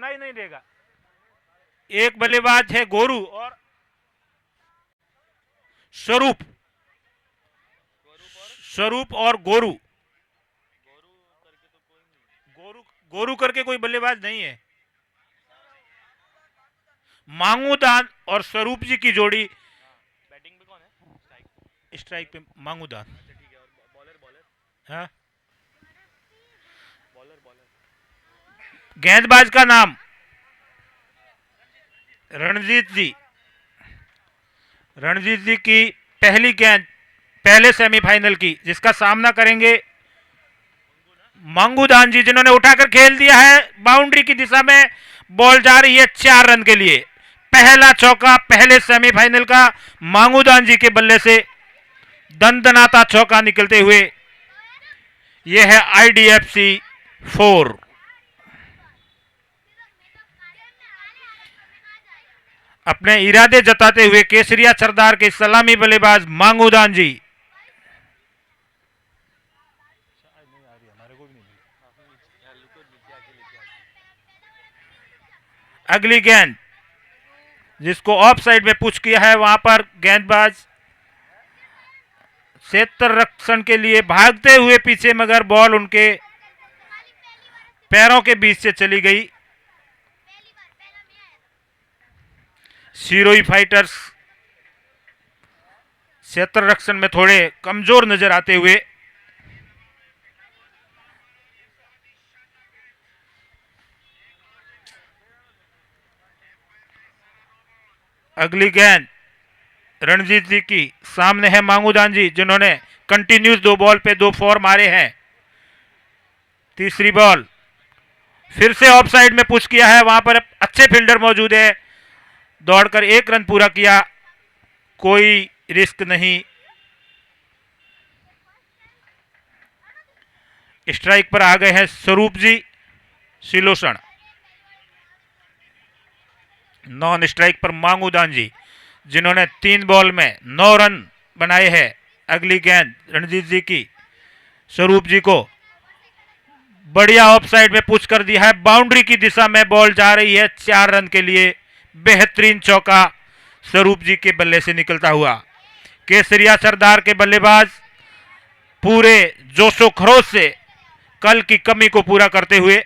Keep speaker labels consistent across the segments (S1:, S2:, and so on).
S1: सुनाई नहीं देगा। एक बल्लेबाज है गोरू और स्वरूप, स्वरूप और गोरू। गोरू गोरू करके कोई बल्लेबाज नहीं है। मांगूदान और स्वरूप जी की जोड़ी।
S2: बैटिंग पे कौन है?
S1: स्ट्राइक पे मांगूदान।
S2: अच्छा ठीक है, और बॉलर बॉलर
S1: हाँ,
S2: बॉलर बॉलर
S1: गेंदबाज का नाम रणजीत जी। रणजीत जी की पहली गेंद पहले सेमीफाइनल की, जिसका सामना करेंगे मांगूदान जी, जिन्होंने उठाकर खेल दिया है बाउंड्री की दिशा में। बॉल जा रही है 4 रन के लिए। पहला चौका पहले सेमीफाइनल का मांगूदान जी के बल्ले से दंदनाता चौका निकलते हुए। यह है IDFC 4। अपने इरादे जताते हुए केसरिया सरदार के सलामी बल्लेबाज मांगूदान जी। अगली गेंद जिसको ऑफ साइड में पुश किया है, वहां पर गेंदबाज क्षेत्र रक्षण के लिए भागते हुए पीछे, मगर बॉल उनके पैरों के बीच से चली गई। सिरोही फाइटर्स क्षेत्र रक्षण में थोड़े कमजोर नजर आते हुए। अगली गेंद रणजीत जी की सामने है मांगूदान जी, जिन्होंने कंटिन्यूस 2 बॉल पे 2 4 मारे हैं। तीसरी बॉल फिर से ऑफ साइड में पुश किया है, वहां पर अच्छे फील्डर मौजूद है। दौड़कर 1 रन पूरा किया, कोई रिस्क नहीं। स्ट्राइक पर आ गए हैं स्वरूप जी सिलोसण। नॉन स्ट्राइक पर मांगूदान जी, जिन्होंने 3 बॉल में 9 रन बनाए हैं। अगली गेंद रणजीत जी की स्वरूप जी को बढ़िया ऑफ साइड में पुश कर दिया है। बाउंड्री की दिशा में बॉल जा रही है 4 रन के लिए। बेहतरीन चौका स्वरूप जी के बल्ले से निकलता हुआ। केसरिया सरदार के बल्लेबाज पूरे जोशो खरोश से कल की कमी को पूरा करते हुए।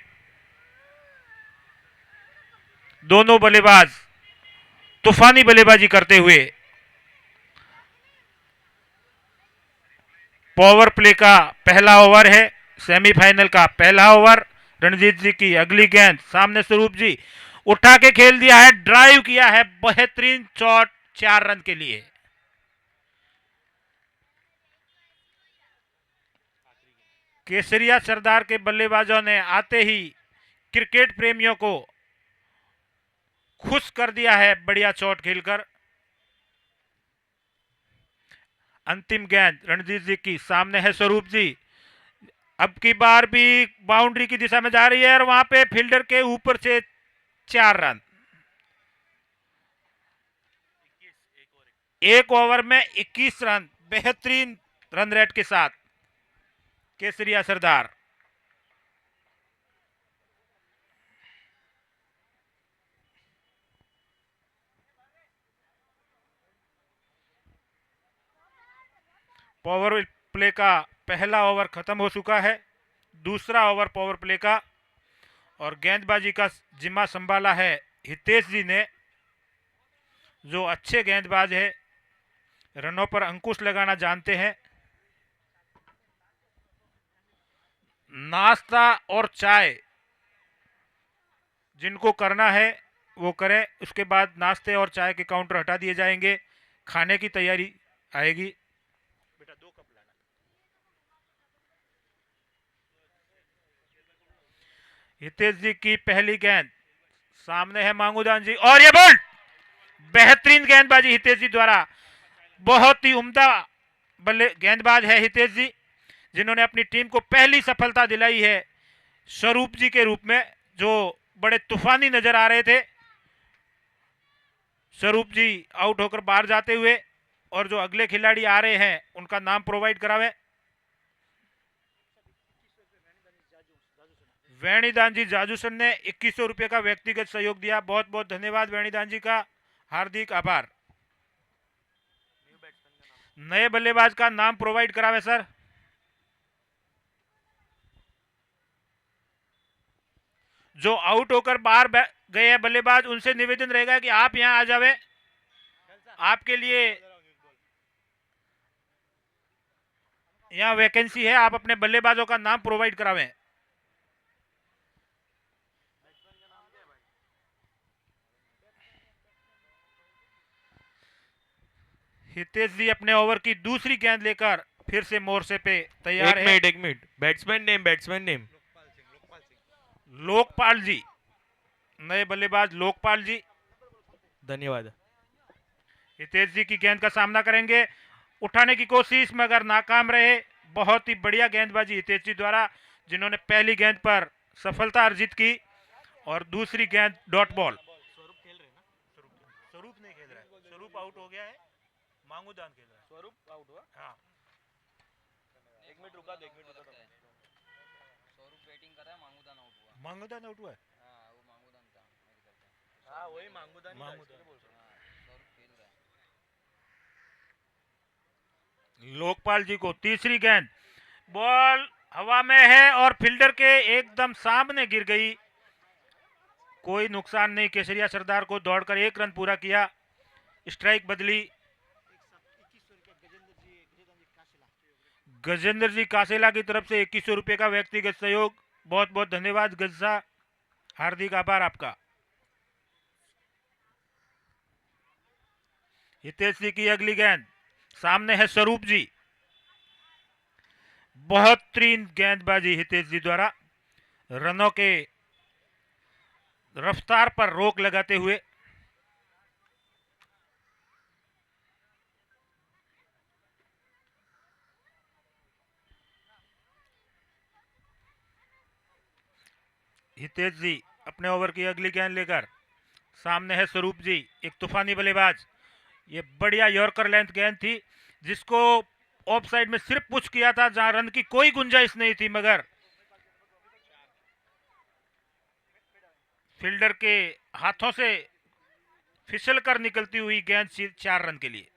S1: दोनों बल्लेबाज तूफानी बल्लेबाजी करते हुए। पावर प्ले का पहला ओवर है, सेमीफाइनल का पहला ओवर। रणजीत जी की अगली गेंद सामने स्वरूप जी उठा के खेल दिया है, ड्राइव किया है, बेहतरीन शॉट 4 रन के लिए। केसरिया सरदार के बल्लेबाजों ने आते ही क्रिकेट प्रेमियों को खुश कर दिया है बढ़िया शॉट खेलकर। अंतिम गेंद रणजीत जी की सामने है स्वरूप जी। अब की बार भी बाउंड्री की दिशा में जा रही है और वहां पे फील्डर के ऊपर से 4 रन। 1 ओवर में 21 रन, बेहतरीन रन रेट के साथ केसरिया सरदार। पावर प्ले का पहला ओवर खत्म हो चुका है। दूसरा ओवर पावर प्ले का, और गेंदबाजी का जिम्मा संभाला है हितेश जी ने, जो अच्छे गेंदबाज है, रनों पर अंकुश लगाना जानते हैं। नाश्ता और चाय जिनको करना है वो करें, उसके बाद नाश्ते और चाय के काउंटर हटा दिए जाएंगे। खाने की तैयारी आएगी। बेटा 2 कप लाना। हितेश जी की पहली गेंद सामने है मांगूदान जी, और ये बॉल बेहतरीन गेंदबाजी हितेश जी द्वारा। बहुत ही उम्दा बल्ले गेंदबाज है हितेश जी, जिन्होंने अपनी टीम को पहली सफलता दिलाई है स्वरूप जी के रूप में, जो बड़े तूफानी नजर आ रहे थे। स्वरूप जी आउट होकर बाहर जाते हुए, और जो अगले खिलाड़ी आ रहे हैं उनका नाम प्रोवाइड करावे। वेणीदान जी जाजूसन ने 2100 रुपये का व्यक्तिगत सहयोग दिया। बहुत बहुत धन्यवाद वेणीदान जी का, हार्दिक आभार।
S2: न्यू बैट्समैन का नाम।
S1: नए बल्लेबाज का नाम प्रोवाइड करावे सर। जो आउट होकर बाहर गए हैं बल्लेबाज, उनसे निवेदन रहेगा कि आप यहां आ जावे, आपके लिए यहां वैकेंसी है, आप अपने बल्लेबाजों का नाम प्रोवाइड करावें।
S2: बैट्समैन का नाम क्या है भाई?
S1: हितेश जी अपने ओवर की दूसरी गेंद लेकर फिर से मोर्चे पे तैयार है।
S3: एक मिनट बैट्समैन नेम
S1: लोकपाल जी, नए बल्लेबाज लोकपाल जी
S3: धन्यवाद।
S1: हितेश जी की गेंद का सामना करेंगे, उठाने की कोशिश मगर नाकाम रहे। बहुत ही बढ़िया गेंदबाजी हितेश जी द्वारा, जिन्होंने पहली गेंद पर सफलता अर्जित की और दूसरी गेंद डॉट बॉल।
S2: स्वरूप खेल रहे हैं ना?
S1: स्वरूप नहीं खेल रहा है, स्वरूप आउट हो गया है, मांगूदान खेल रहा है।
S2: स्वरूप आउट हुआ।
S1: हाँ,
S2: 1 मिनट रुका दो, 1 मिनट रुका दो।
S4: स्वरूप बैटिंग कर रहा है, मांगूदान आउट हुआ।
S1: मांगूदान आउट हुआ है।
S4: हाँ, वो मांगूदान था मेरे ख्याल से।
S2: हाँ वही मांगूदान ही था,
S1: मांगूदान।
S2: इसलिए बोल रहा हूँ।
S4: हाँ, स्वरूप खेल रहा है।
S1: लोकपाल जी को तीसरी गेंद, बॉल हवा में है और फील्डर के एकदम सामने गिर गई। कोई नुकसान नहीं, केसरिया सरदार को दौड़कर 1 रन पूरा किया। स्ट्राइक बदली। गजेंद्र जी कासेला की तरफ से 2100 रुपये का व्यक्तिगत सहयोग। बहुत बहुत धन्यवाद गज्जा, हार्दिक आभार आपका। हितेश जी की अगली गेंद, सामने है स्वरूप जी। बेहतरीन गेंदबाजी हितेश जी द्वारा, रनों के रफ्तार पर रोक लगाते हुए। हितेश जी अपने ओवर की अगली गेंद लेकर, सामने है स्वरूप जी, एक तूफानी बल्लेबाज। ये बढ़िया यॉर्कर लेंथ गेंद थी, जिसको ऑफ साइड में सिर्फ पुश किया था, जहां रन की कोई गुंजाइश नहीं थी, मगर फील्डर के हाथों से फिसल कर निकलती हुई गेंद 4 रन के लिए।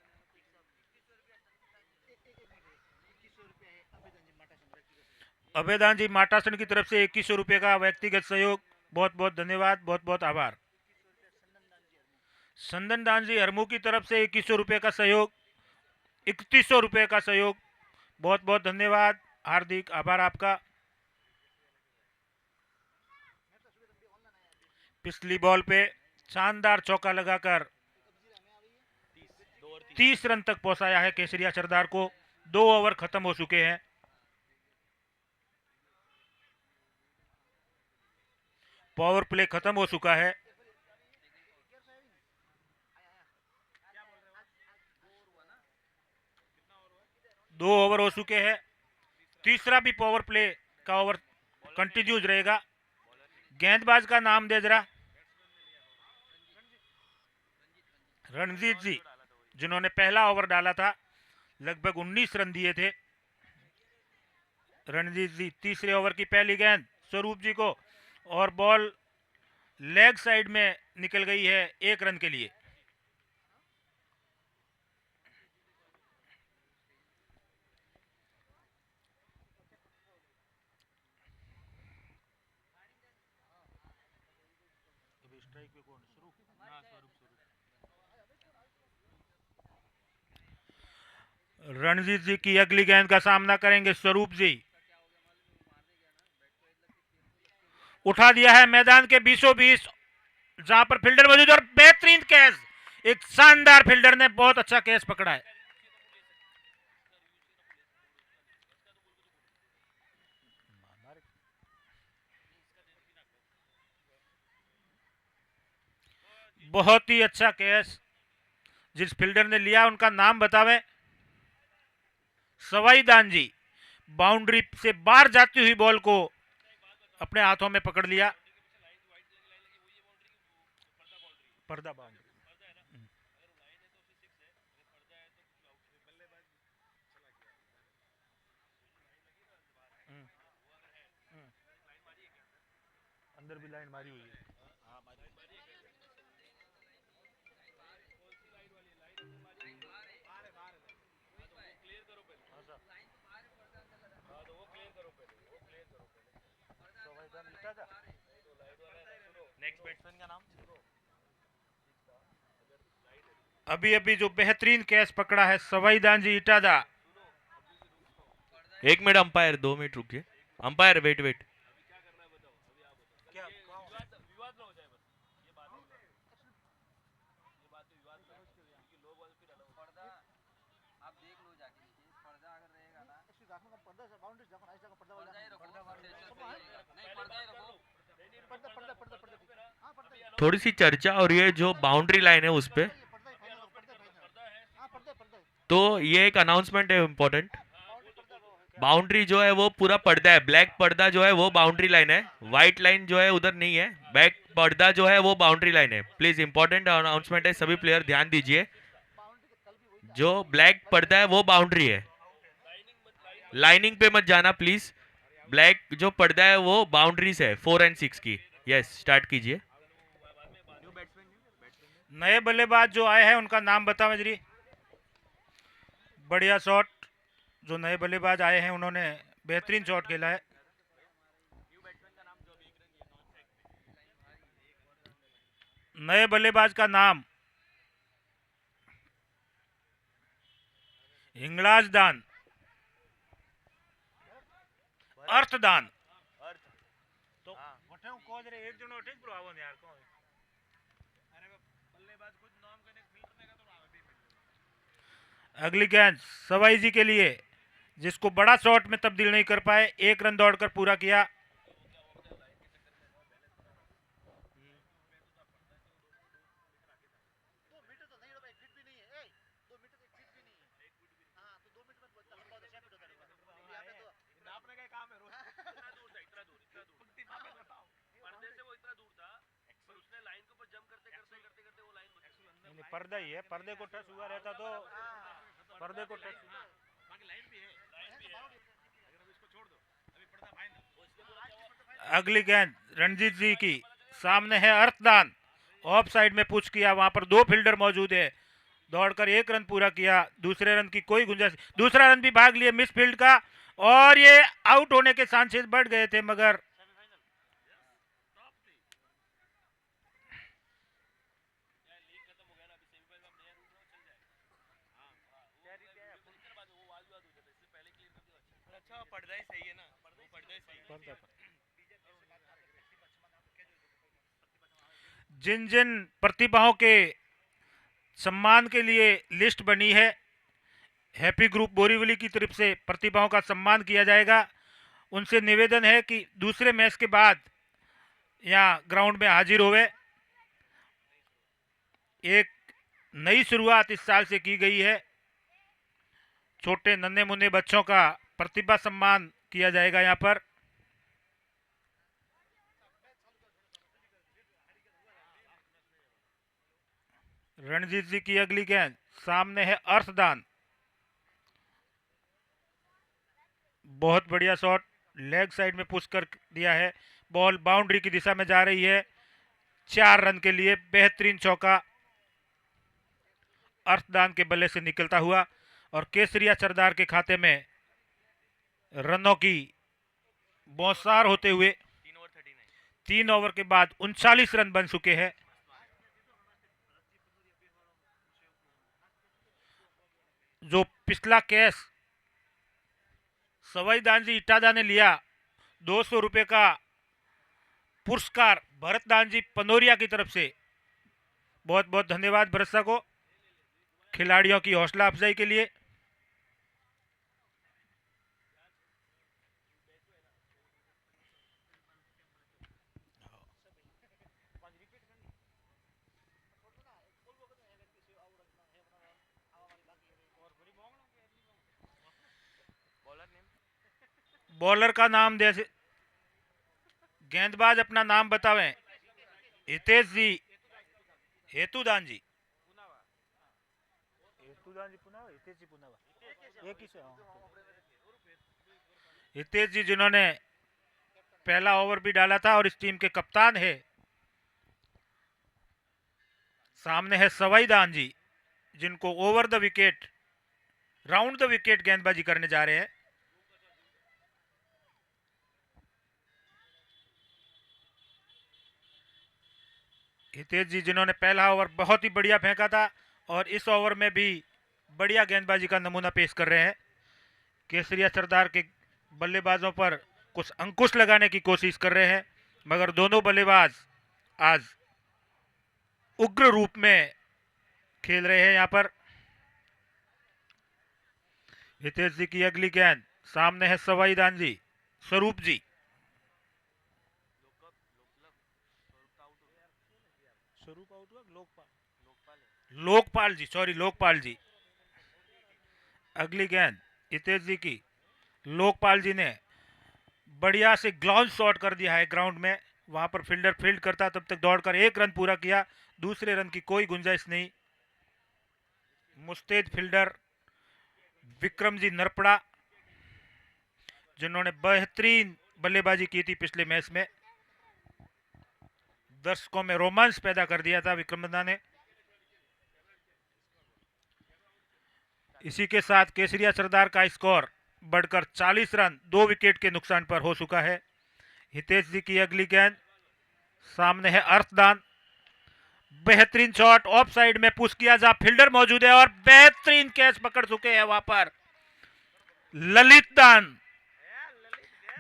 S1: अभेदान जी माटासन की तरफ से 2100 रुपये का व्यक्तिगत सहयोग। बहुत बहुत धन्यवाद, बहुत बहुत आभार। संदन दान जी हरमू की तरफ से 2100 रुपये का सहयोग, 3100 रुपये का सहयोग। बहुत बहुत धन्यवाद, हार्दिक आभार आपका। पिछली बॉल पे शानदार चौका लगाकर 30 रन तक पहुंचाया है केसरिया सरदार को। 2 ओवर खत्म हो चुके हैं। पावर प्ले खत्म हो चुका है। दो ओवर हो चुके हैं, तीसरा भी पावर प्ले का ओवर कंटिन्यूज रहेगा। गेंदबाज का नाम दे जरा। रणजीत जी, जिन्होंने पहला ओवर डाला था, लगभग 19 रन दिए थे। रणजीत जी तीसरे ओवर की पहली गेंद स्वरूप जी को, और बॉल लेग साइड में निकल गई है 1 रन के लिए। रणजीत जी की अगली गेंद का सामना करेंगे स्वरूप जी। उठा दिया है मैदान के बीचों बीच, जहां पर फील्डर मौजूद, और बेहतरीन कैच, एक शानदार फील्डर ने बहुत अच्छा कैच पकड़ा है। बहुत ही अच्छा कैच जिस फील्डर ने लिया, उनका नाम बतावें। सवाई दान जी, बाउंड्री से बाहर जाती हुई बॉल को अपने हाथों में पकड़ लिया। पर्दा बाउंड्री। अंदर भी लाइन मारी हुई है।
S3: नेक्स्ट बैट्समैन का नाम
S1: अभी अभी जो बेहतरीन कैच पकड़ा है सवाईदानजी इटादा।
S3: एक मिनट अंपायर 2 मिनट रुकिए अंपायर वेट वेट
S4: पर्दा आप देख लो जाके कि पर्दा अगर रहेगा ना पर्दा ही रखो नहीं पर्दा ही रखो
S3: थोड़ी सी चर्चा हो रही है जो बाउंड्री लाइन है उस पे तो ये एक अनाउंसमेंट है इम्पोर्टेंट बाउंड्री जो है वो पूरा पर्दा है ब्लैक पर्दा जो है वो बाउंड्री लाइन है व्हाइट लाइन जो है उधर नहीं है बैक पर्दा जो है वो बाउंड्री लाइन है प्लीज इंपॉर्टेंट अनाउंसमेंट है सभी प्लेयर ध्यान दीजिए जो ब्लैक पर्दा है वो बाउंड्री है लाइनिंग पे मत जाना प्लीज ब्लैक जो पर्दा है वो बाउंड्रीज है 4 और 6 की यस स्टार्ट कीजिए
S1: नए बल्लेबाज जो आए हैं उनका नाम बता मजरी। बढ़िया शॉट जो नए बल्लेबाज आए हैं उन्होंने बेहतरीन शॉट खेला है। नए बल्लेबाज का नाम हिंगलाज दान अर्थदान तो वठे हूं कोच रे एक जणो ठीक आવો ने यार को अरे बल्लेबाज खुद नाम कने मीट में का तो आवे भी अगली गेंद सवाई जी के लिए जिसको बड़ा शॉट में तब्दील नहीं कर पाए 1 रन दौड़कर पूरा किया। पर्दा ही है पर्दे को टच हुआ रहता तो पर्दे को टच अगली गेंद रणजीत जी की सामने है अर्थदान ऑफ साइड में पुश किया वहां पर 2 फील्डर मौजूद है दौड़कर 1 रन पूरा किया दूसरे रन की कोई गुंजाइश दूसरा रन भी भाग लिए मिस फील्ड का और ये आउट होने के चांसेस बढ़ गए थे मगर
S3: पर्दा ही सही है ना पर्दा ही सही
S1: जिन जिन प्रतिभाओं के सम्मान के लिए लिस्ट बनी है हैप्पी ग्रुप बोरीवली की तरफ से प्रतिभाओं का सम्मान किया जाएगा। उनसे निवेदन है कि दूसरे मैच के बाद यहाँ ग्राउंड में हाजिर हुए। एक नई शुरुआत इस साल से की गई है छोटे नन्हे मुन्ने बच्चों का प्रतिभा सम्मान किया जाएगा यहाँ पर। रणजीत जी की अगली गेंद सामने है अर्थदान बहुत बढ़िया शॉट लेग साइड में पुश कर दिया है बॉल बाउंड्री की दिशा में जा रही है 4 रन के लिए बेहतरीन चौका अर्थदान के बल्ले से निकलता हुआ और केसरिया सरदार के खाते में रनों की बौछार होते हुए 3 ओवर के बाद 39 रन बन चुके हैं। जो पिछला कैश सवाईदानजी इटादा ने लिया 200 रुपए का पुरस्कार भरतदान जी पनोरिया की तरफ से बहुत बहुत धन्यवाद भरत साहब को खिलाड़ियों की हौसला अफजाई के लिए। बॉलर का नाम दे गेंदबाज अपना नाम बतावें। हितेश जी हेतुदान जी हितेश जी जिन्होंने पहला ओवर भी डाला था और इस टीम के कप्तान है। सामने है सवाईदान जी, जिनको over the wicket, round the wicket गेंदबाजी करने जा रहे हैं। हितेश जी, जिन्होंने पहला ओवर बहुत ही बढ़िया फेंका था और इस ओवर में भी बढ़िया गेंदबाजी का नमूना पेश कर रहे हैं। केसरिया सरदार के बल्लेबाजों पर कुछ अंकुश लगाने की कोशिश कर रहे हैं, मगर दोनों बल्लेबाज आज उग्र रूप में खेल रहे हैं। यहां पर हितेश जी की अगली गेंद, सामने है सवाईदान जी, स्वरूप जी, लोकपाल जी, सॉरी लोकपाल जी। अगली गेंद हितेश जी की, लोकपाल जी ने बढ़िया से ग्लाउंड शॉट कर दिया है ग्राउंड में। वहां पर फील्डर फील्ड करता तब तक दौड़कर 1 रन पूरा किया, दूसरे रन की कोई गुंजाइश नहीं। मुस्तैद फील्डर विक्रम जी नरपड़ा, जिन्होंने बेहतरीन बल्लेबाजी की थी पिछले मैच में, दर्शकों में रोमांच पैदा कर दिया था विक्रमदा ने। इसी के साथ केसरिया सरदार का स्कोर बढ़कर 40 रन 2 विकेट के नुकसान पर हो चुका है। हितेश जी की अगली गेंद, सामने है अर्थदान, बेहतरीन शॉट, ऑफ साइड में पुश किया, जहां फील्डर मौजूद है और बेहतरीन कैच पकड़ चुके हैं वहां पर ललित दान,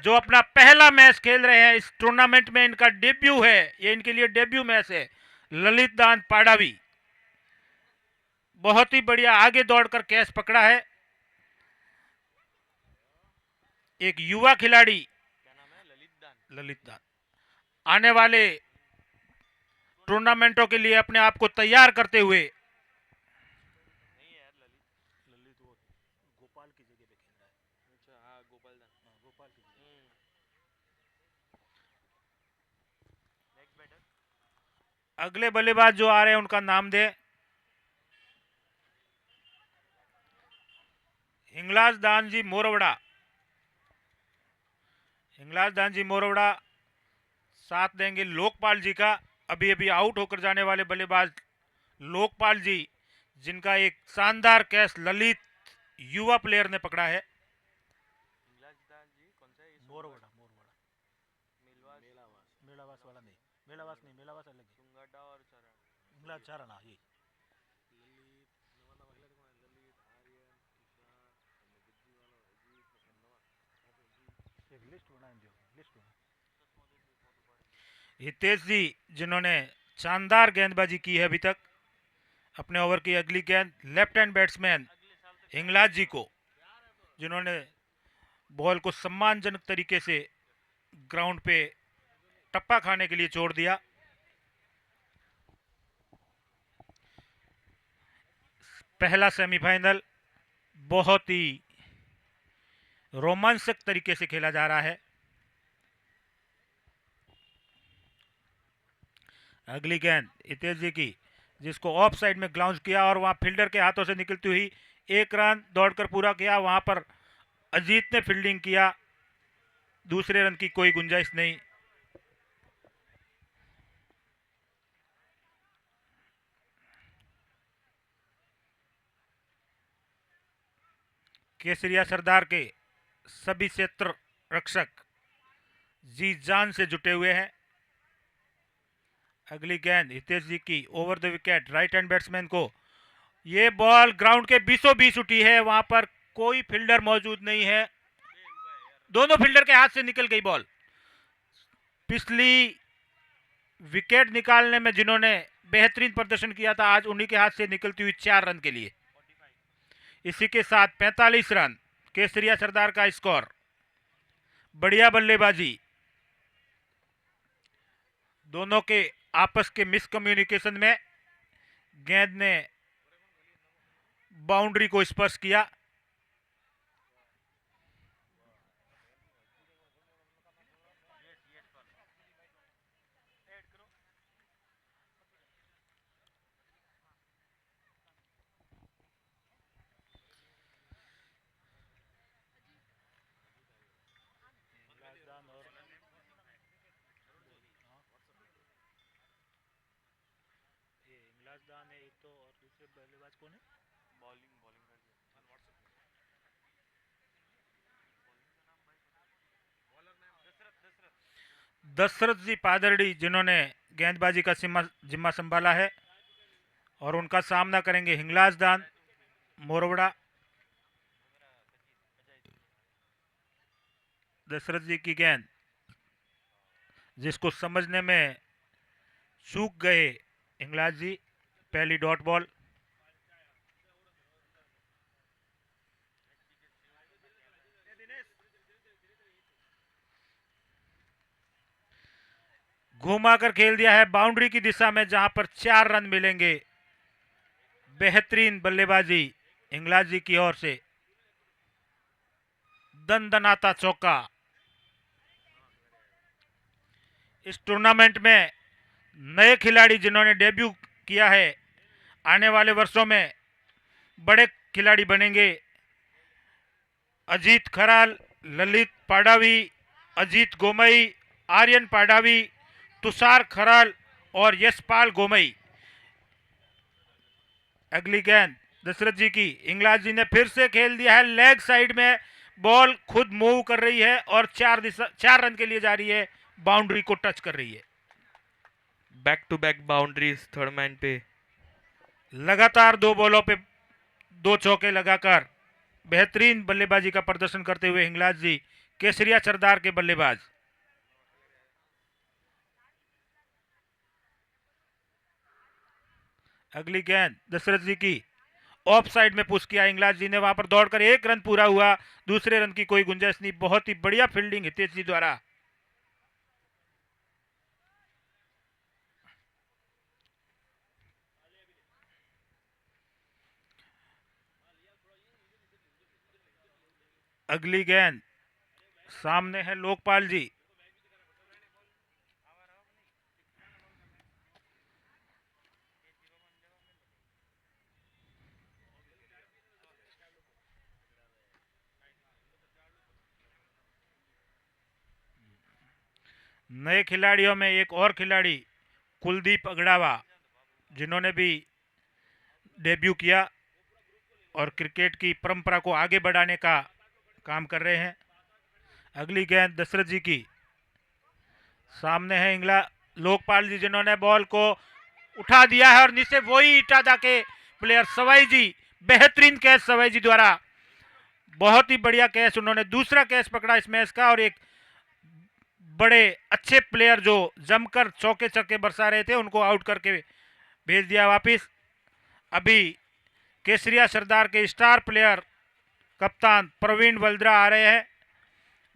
S1: जो अपना पहला मैच खेल रहे हैं इस टूर्नामेंट में। इनका डेब्यू है, ये इनके लिए डेब्यू मैच है। ललित दान पाडावी बहुत ही बढ़िया आगे दौड़कर कैच पकड़ा है। एक युवा खिलाड़ी
S2: क्या नाम है?
S1: ललित दान आने वाले टूर्नामेंटों के लिए अपने आप को तैयार करते हुए,
S2: नहीं है यार, ललित वो गोपाल की जगह पे खेल रहा है। अच्छा, हाँ गोपाल दान, गोपाल की जगह। Next batter.
S1: अगले बल्लेबाज जो आ रहे हैं उनका नाम दे। हिंगलाज दान जी मोरवड़ा, हिंगलाज दान जी मोरवड़ा साथ देंगे लोकपाल जी का। अभी अभी आउट होकर जाने वाले बल्लेबाज लोकपाल जी, जिनका एक शानदार कैच ललित युवा प्लेयर ने पकड़ा है।
S2: इंग्लाजदान जी कौन सा है?
S1: मोरवड़ा,
S2: मिलवास,
S1: मेलावास वाला नहीं, मेलावास अलग है।
S2: सुंगाटा और चरण।
S1: हिंगलाज चारणा ये हितेश जी, जिन्होंने शानदार गेंदबाजी की है अभी तक। अपने ओवर की अगली गेंद लेफ्ट हैंड बैट्समैन हिंगलाज जी को, जिन्होंने बॉल को सम्मानजनक तरीके से ग्राउंड पे टप्पा खाने के लिए छोड़ दिया। पहला सेमीफाइनल बहुत ही रोमांचक तरीके से खेला जा रहा है। अगली गेंद हितेश जी की, जिसको ऑफ साइड में ग्लाउंस किया और वहां फील्डर के हाथों से निकलती हुई 1 रन दौड़कर पूरा किया। वहां पर अजीत ने फील्डिंग किया, दूसरे रन की कोई गुंजाइश नहीं। केसरिया सरदार के सभी क्षेत्र रक्षक जी जान से जुटे हुए हैं। अगली गेंद हितेश जी की over the wicket right hand batsman को, ये बॉल ग्राउंड के बीचों बीच उठी है, वहां पर कोई फील्डर मौजूद नहीं है, दोनों फील्डर के हाथ से निकल गई बॉल। पिछली विकेट निकालने में जिन्होंने बेहतरीन प्रदर्शन किया था, आज उन्हीं के हाथ से निकलती हुई 4 रन के लिए। इसी के साथ 45 रन केसरिया सरदार का स्कोर। बढ़िया बल्लेबाजी, दोनों के आपस के मिसकम्युनिकेशन में गेंद ने बाउंड्री को स्पर्श किया। हिंगलाज दान है एक तो, और दूसरे बल्लेबाज कौन है?
S2: बॉलिंग बॉलिंग कर दिया
S1: दशरथ जी पादरडी, जिन्होंने गेंदबाजी का जिम्मा संभाला है, और उनका सामना करेंगे हिंगलाज दान मोरवड़ा। दशरथ जी की गेंद, जिसको समझने में चूक गए हिंगलाज जी, पहली डॉट बॉल। घुमाकर खेल दिया है बाउंड्री की दिशा में, जहां पर 4 रन मिलेंगे। बेहतरीन बल्लेबाजी हिंगलाज जी की ओर से, दनदनाता चौका। इस टूर्नामेंट में नए खिलाड़ी जिन्होंने डेब्यू किया है, आने वाले वर्षों में बड़े खिलाड़ी बनेंगे। अजीत खराल, ललित पाडावी, अजीत गोमई, आर्यन पाडावी, तुषार खराल और यशपाल गोमई। अगली गेंद दशरथ जी की, हिंगलाज जी ने फिर से खेल दिया है लेग साइड में, बॉल खुद मूव कर रही है और 4 रन के लिए जा रही है, बाउंड्री को टच कर रही है।
S3: Back to back boundaries third man पे।
S1: लगातार 2 बॉलों पे 2 चौके लगाकर बेहतरीन बल्लेबाजी का प्रदर्शन करते हुए हिंगलाज जी, केसरिया सरदार के बल्लेबाज। अगली गेंद दशरथ जी की, ऑफ साइड में पुश किया हिंगलाज जी ने, वहां पर दौड़कर 1 रन पूरा हुआ, दूसरे रन की कोई गुंजाइश नहीं। बहुत ही बढ़िया फील्डिंग हितेश जी द्वारा। अगली गेंद सामने है लोकपाल जी, नए खिलाड़ियों में एक और खिलाड़ी कुलदीप अगड़ावा, जिन्होंने भी डेब्यू किया और क्रिकेट की परंपरा को आगे बढ़ाने का काम कर रहे हैं। अगली गेंद दशरथ जी की, सामने है इंगला लोकपाल जी, जिन्होंने बॉल को उठा दिया है और नीचे वही इटादा के प्लेयर सवाई जी, बेहतरीन कैच सवाई जी द्वारा, बहुत ही बढ़िया कैच, उन्होंने दूसरा कैच पकड़ा इस मैच का, और एक बड़े अच्छे प्लेयर जो जमकर चौके छक्के बरसा रहे थे, उनको आउट करके भेज दिया वापिस। अभी केसरिया सरदार के स्टार प्लेयर कप्तान प्रवीण वल्द्रा आ रहे हैं,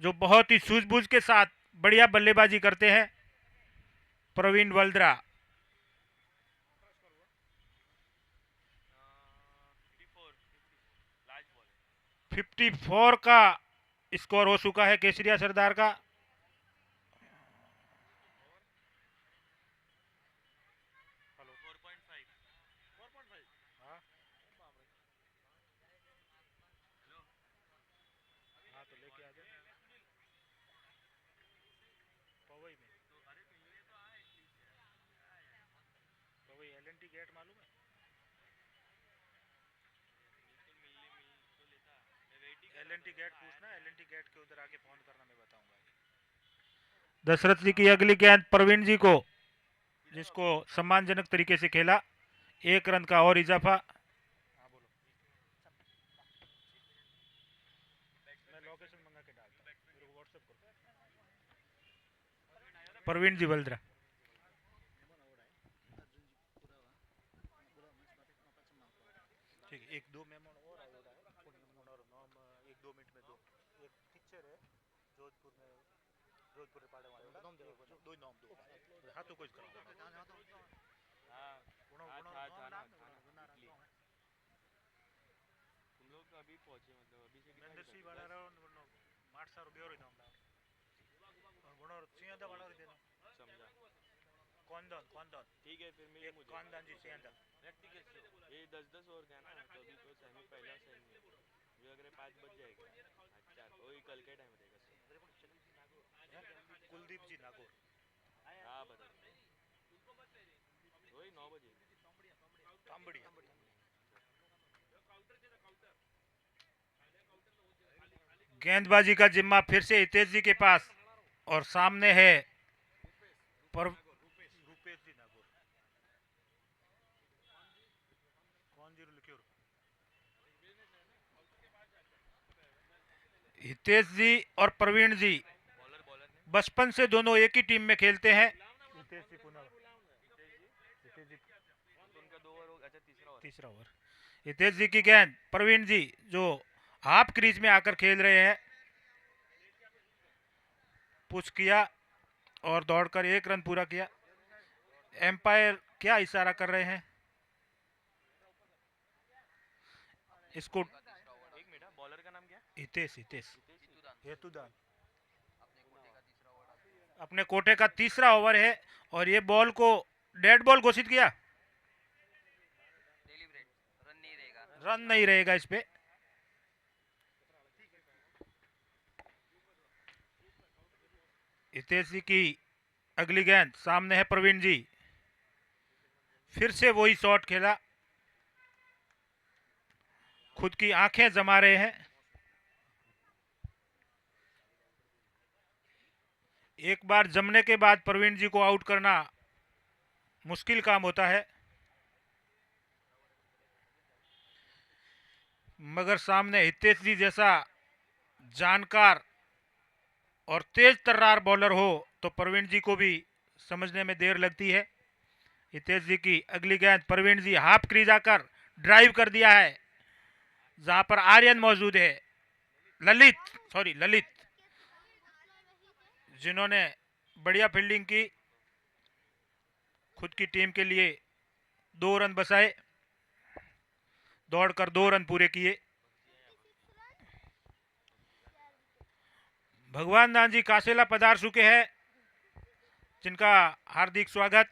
S1: जो बहुत ही सूझबूझ के साथ बढ़िया बल्लेबाजी करते हैं। प्रवीण वल्द्रा 54 का स्कोर हो चुका है केसरिया सरदार का। गेट मालूम है? एलएनटी गेट पूछना, एलएनटी गेट के उधर आके फोन करना, मैं बताऊंगा। दशरथ जी की अगली गेंद प्रवीण जी को, जिसको सम्मानजनक तरीके से खेला, 1 रन का और इजाफा। मैं लोकेशन मंगा के डालता हूं, मेरे को व्हाट्सएप करो। प्रवीण जी वल्द्रा। ठीक है, 1-2 मेहमान और आए हुए हैं, और नाम 1-2 मिनट में दो, एक टीचर है जोधपुर में, जोधपुर पाड़े वाले नाम दे दो, नाम दो, हाँ तो कुछ करो।
S2: हाँ
S1: गुणो
S2: हाँ
S1: गुणो
S2: था
S1: नाम
S2: था ना इटली। तुम लोग अभी पहुंचे मतलब अभी से कितना
S1: नंदसी वाला रहो, मार्च सारो बेरो नाम दा, गुणो सिंहदा वाला देना,
S2: समझा।
S1: कौनदान कौनदान,
S2: ठीक है फिर मिल मुझे
S1: कौनदान जी सिंहदा।
S2: ये 10-10 और क्या ना, तो अभी तो सेमी पहला सेमी है, मुझे लग रहा है 5 बज जाएगा। अच्छा वही कल के टाइम रहेगा सर।
S1: कुलदीप जी नागौर।
S2: हाँ बता वही 9 बजे।
S1: गेंदबाजी का जिम्मा फिर से हितेश जी के पास और सामने है पर हितेश जी और प्रवीण जी बचपन से दोनों एक ही टीम में खेलते हैं। तीसरा ओवर हितेश जी की गेंद, प्रवीण जी जो हाफ क्रीज में आकर खेल रहे हैं, पुश किया और दौड़कर 1 रन पूरा किया। एम्पायर क्या इशारा कर रहे हैं इसको?
S3: एक मिनट, बॉलर का नाम क्या?
S1: हितेश हितेश हेतुदान
S4: अपने कोटे का तीसरा ओवर
S1: अपने कोटे का तीसरा ओवर है और ये बॉल को डेड बॉल घोषित किया।
S4: डेलीब्रेट रन नहीं रहेगा।
S1: रन नहीं रहेगा इस पे। हितेश जी की अगली गेंद, सामने है प्रवीण जी, फिर से वही शॉट खेला, खुद की आंखें जमा रहे हैं। एक बार जमने के बाद प्रवीण जी को आउट करना मुश्किल काम होता है, मगर सामने हितेश जी जैसा जानकार और तेज तर्रार बॉलर हो तो प्रवीण जी को भी समझने में देर लगती है। हितेश जी की अगली गेंद, प्रवीण जी हाफ क्रीज आकर ड्राइव कर दिया है, जहां पर आर्यन मौजूद है, ललित जिन्होंने बढ़िया फील्डिंग की, खुद की टीम के लिए 2 रन बचाए, दौड़कर 2 रन पूरे किए। भगवान दान जी कासेला पधार चुके हैं, जिनका हार्दिक स्वागत।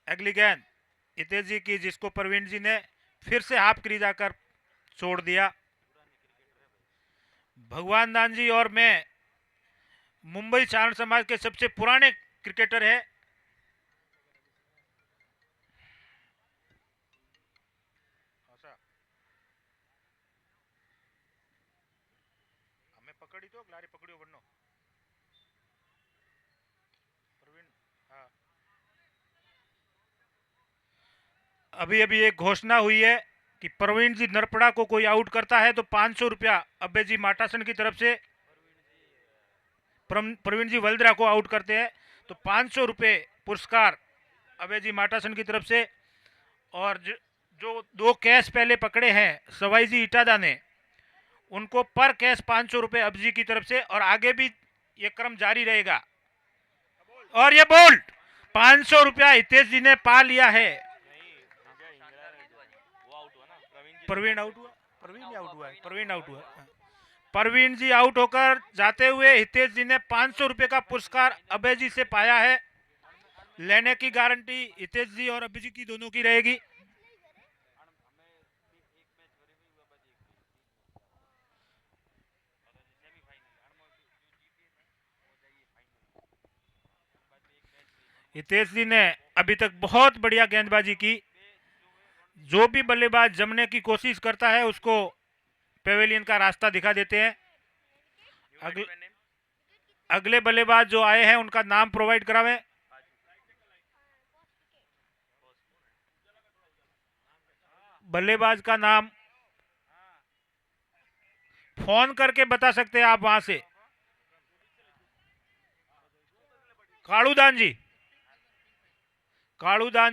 S1: अगली गेंद हितेश जी की, जिसको प्रवीण जी ने फिर से हाफ क्रीज आकर छोड़ दिया। भगवान दान जी और मैं मुंबई चारण समाज के सबसे पुराने क्रिकेटर हैं। हमें पकड़ी तो लारी पकड़ियो बननो प्रवीण। हाँ, अभी अभी एक घोषणा हुई है कि प्रवीण जी नरपड़ा को कोई आउट करता है तो 500 रुपया अब्बे जी माटासन की तरफ से, प्रवीण जी वल्द्रा को आउट करते हैं तो 500 रुपये पुरस्कार अभय जी माटासन की तरफ से। और जो 2 कैच पहले पकड़े हैं सवाई जी इटादा ने, उनको पर कैच 500 रुपये अब जी की तरफ से, और आगे भी ये क्रम जारी रहेगा। और ये बोल्ट 500 रुपया हितेश जी ने पा लिया है। प्रवीण आउट हुआ, प्रवीण जी आउट होकर जाते हुए हितेश जी ने 500 रुपये का पुरस्कार अभय जी से पाया है। लेने की गारंटी हितेश जी और अभय जी की दोनों की रहेगी। हितेश जी ने अभी तक बहुत बढ़िया गेंदबाजी की। जो भी बल्लेबाज जमने की कोशिश करता है उसको पेवेलियन का रास्ता दिखा देते हैं। अगले बल्लेबाज जो आए हैं उनका नाम प्रोवाइड करावें। बल्लेबाज का नाम फोन करके बता सकते हैं आप वहां से। कालूदान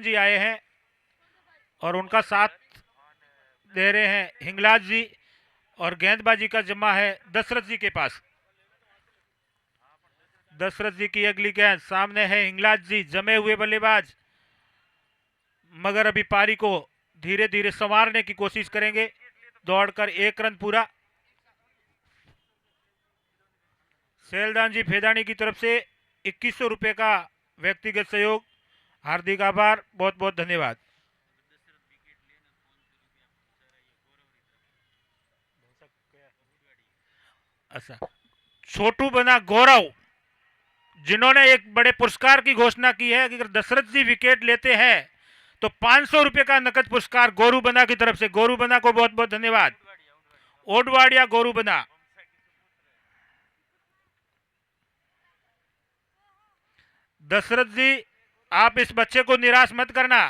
S1: जी आए हैं और उनका साथ दे रहे हैं हिंगलाज जी, और गेंदबाजी का जिम्मा है दशरथ जी के पास। दशरथ जी की अगली गेंद, सामने है हिंगलाज जी, जमे हुए बल्लेबाज, मगर अभी पारी को धीरे धीरे संवारने की कोशिश करेंगे, दौड़कर 1 रन पूरा। सैलदान जी फेदानी की तरफ से 2100 रुपये का व्यक्तिगत सहयोग, हार्दिक आभार, बहुत बहुत धन्यवाद। अच्छा, छोटू बना गौरव, जिन्होंने एक बड़े पुरस्कार की घोषणा की है कि अगर दशरथ जी विकेट लेते हैं तो 500 रुपए का नकद पुरस्कार गोरू बना की तरफ से। गोरू बना को बहुत बहुत धन्यवाद। ओडवाड़िया गोरू बना। दशरथ जी, आप इस बच्चे को निराश मत करना।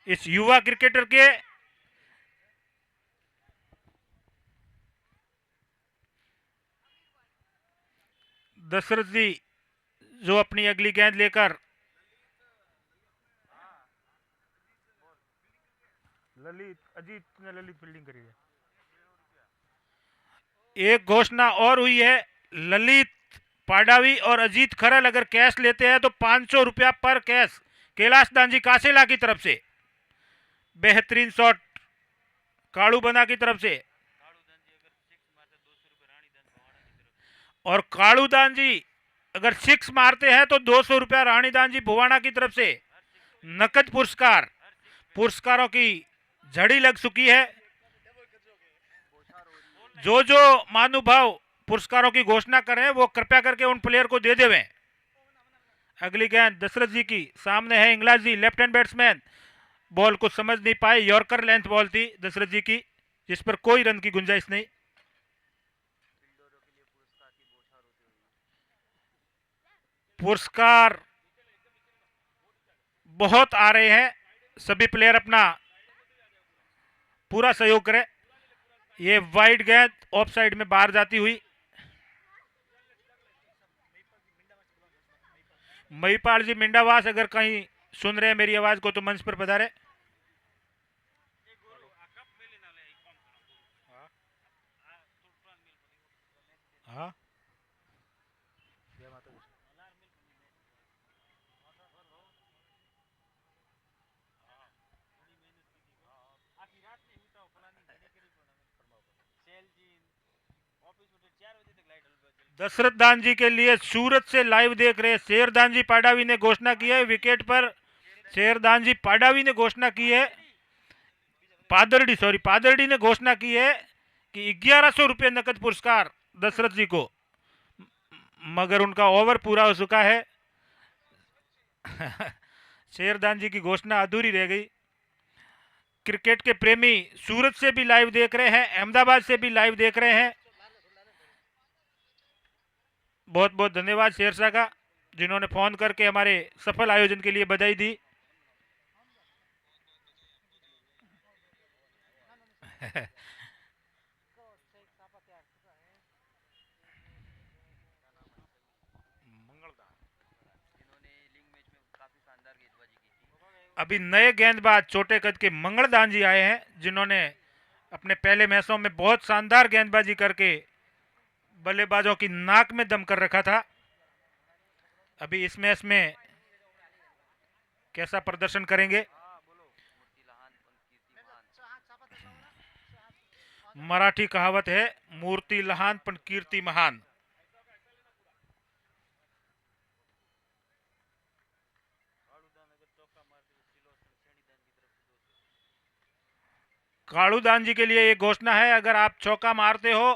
S1: इस युवा क्रिकेटर के दशरथ जी जो अपनी अगली गेंद लेकर ललित अजीत ने ललित फील्डिंग करी है। एक घोषणा और हुई है, ललित पाडावी और अजीत खरल अगर कैश लेते हैं तो 500 रुपया पर कैश कैलाश दांजी कासेला की तरफ से। बेहतरीन शॉट कालू बना की तरफ से। और कालू दांजी अगर 6 मारते हैं तो 200 रुपया रानी दांजी भुवाना की तरफ से नकद पुरस्कार। पुरस्कारों की झड़ी लग चुकी है। जो जो महानुभाव पुरस्कारों की घोषणा करें वो कृपया करके उन प्लेयर को दे देवें। अगली गेंद दशरथ जी की। सामने है इंग्लास जी, लेफ्ट हैंड बैट्समैन। बॉल को समझ नहीं पाए, यॉर्कर लेंथ बॉल थी दशरथ जी की, जिस पर कोई रन की गुंजाइश नहीं। पुरस्कार बहुत आ रहे हैं, सभी प्लेयर अपना पूरा सहयोग करें। ये वाइड गेंद ऑफ साइड में बाहर जाती हुई। महिपाल जी मिंडावास अगर कहीं सुन रहे हैं मेरी आवाज को तो मंच पर पधारे। हाँ दशरथ दान जी के लिए सूरत से लाइव देख रहे शेरदान जी पाडावी ने घोषणा की है विकेट पर। शेरदान जी पाडावी ने घोषणा की है, पादरडी ने घोषणा की है कि 1100 रुपये नकद पुरस्कार दशरथ जी को, मगर उनका ओवर पूरा हो चुका है। शेरदान जी की घोषणा अधूरी रह गई। क्रिकेट के प्रेमी सूरत से भी लाइव देख रहे हैं, अहमदाबाद से भी लाइव देख रहे हैं। बहुत बहुत धन्यवाद शेरशाह का, जिन्होंने फोन करके हमारे सफल आयोजन के लिए बधाई दी। अभी नए गेंदबाज छोटे कद के मंगलदान जी आए हैं, जिन्होंने अपने पहले मैचों में बहुत शानदार गेंदबाजी करके बल्लेबाजों की नाक में दम कर रखा था। अभी इस मैच में कैसा प्रदर्शन करेंगे। मराठी कहावत है, मूर्ति लहान पण कीर्ति महान। कालूदान जी के लिए एक घोषणा है, अगर आप चौका मारते हो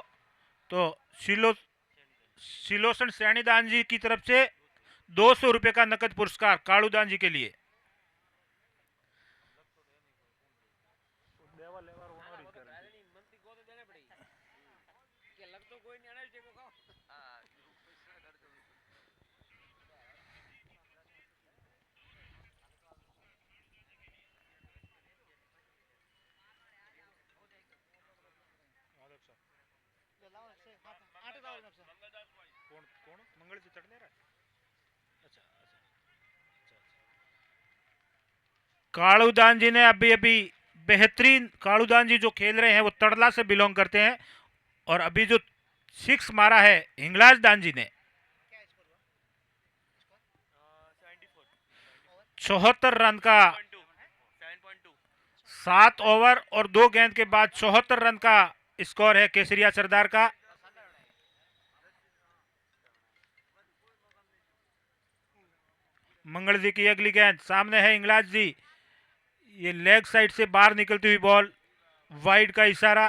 S1: तो सिलोसन सैनीदान जी की तरफ से 200 रुपए का नकद पुरस्कार कालूदान जी के लिए। कालूदान जी ने अभी अभी बेहतरीन, कालूदान जी जो खेल रहे हैं वो तड़ला से बिलोंग करते हैं, और अभी जो 6 मारा है हिंगलाज दान जी ने 74 रन का 7 ओवर और 2 गेंद के बाद 74 रन का स्कोर है केसरिया सरदार का। मंगल जी की अगली गेंद। सामने है इंगलाज जी, ये लेग साइड से बाहर निकलती हुई बॉल, वाइड का इशारा।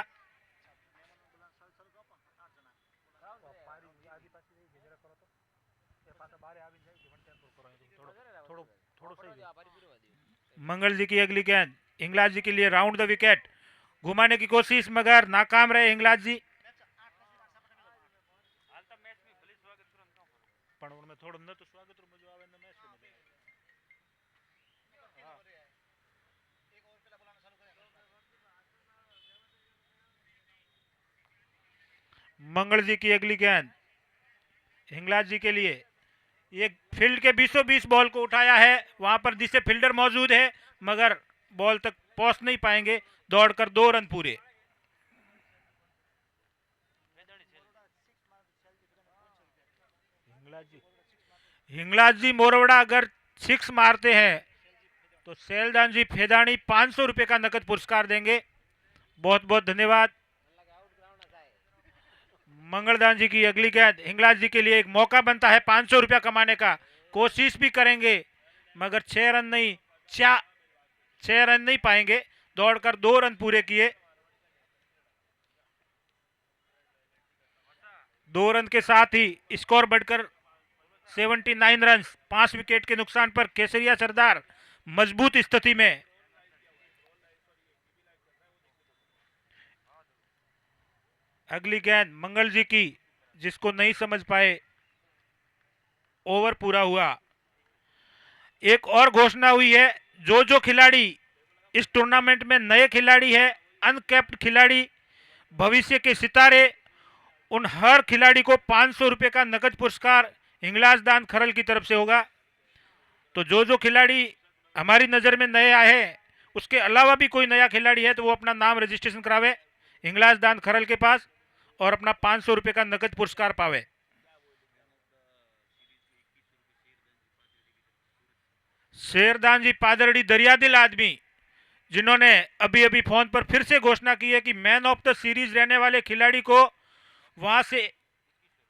S1: मंगल जी की अगली गेंद हिंगलाज जी के लिए राउंड द विकेट, घुमाने की कोशिश मगर नाकाम रहे हिंगलाज जी। પણ ઉણમે થોડું નતું સ્વાગત રું મજો આવે ને મેચ में मंगल जी की अगली गेंद हिंगलाज जी के लिए, ये फील्ड के बीसों बीस बॉल को उठाया है, वहां पर जिसे फील्डर मौजूद है मगर बॉल तक पहुंच नहीं पाएंगे, दौड़कर 2 रन पूरे। हिंगलाज जी मोरवड़ा अगर 6 मारते हैं तो सैलदान जी फेदानी 500 रुपए का नकद पुरस्कार देंगे। बहुत बहुत धन्यवाद। मंगलदान जी की अगली गेंद हिंगलाज जी के लिए एक मौका बनता है 500 रुपया कमाने का, कोशिश भी करेंगे मगर 6 रन नहीं पाएंगे, दौड़कर 2 रन पूरे किए। 2 रन के साथ ही स्कोर बढ़कर 79 रन, 5 विकेट के नुकसान पर केसरिया सरदार मजबूत स्थिति में। अगली गेंद मंगल जी की, जिसको नहीं समझ पाए, ओवर पूरा हुआ। एक और घोषणा हुई है, जो खिलाड़ी इस टूर्नामेंट में नए खिलाड़ी है, अनकैप्ड खिलाड़ी, भविष्य के सितारे, उन हर खिलाड़ी को 500 रुपए का नकद पुरस्कार हिंगलाज दान खरल की तरफ से होगा। तो जो खिलाड़ी हमारी नज़र में नए आए हैं, उसके अलावा भी कोई नया खिलाड़ी है तो वो अपना नाम रजिस्ट्रेशन करावे हिंगलाज दान खरल के पास और अपना 500 रुपए का नकद पुरस्कार पावे। शेरदान जी पादरडी दरियादिल आदमी, जिन्होंने अभी अभी फोन पर फिर से घोषणा की है कि मैन ऑफ द सीरीज रहने वाले खिलाड़ी को वहां से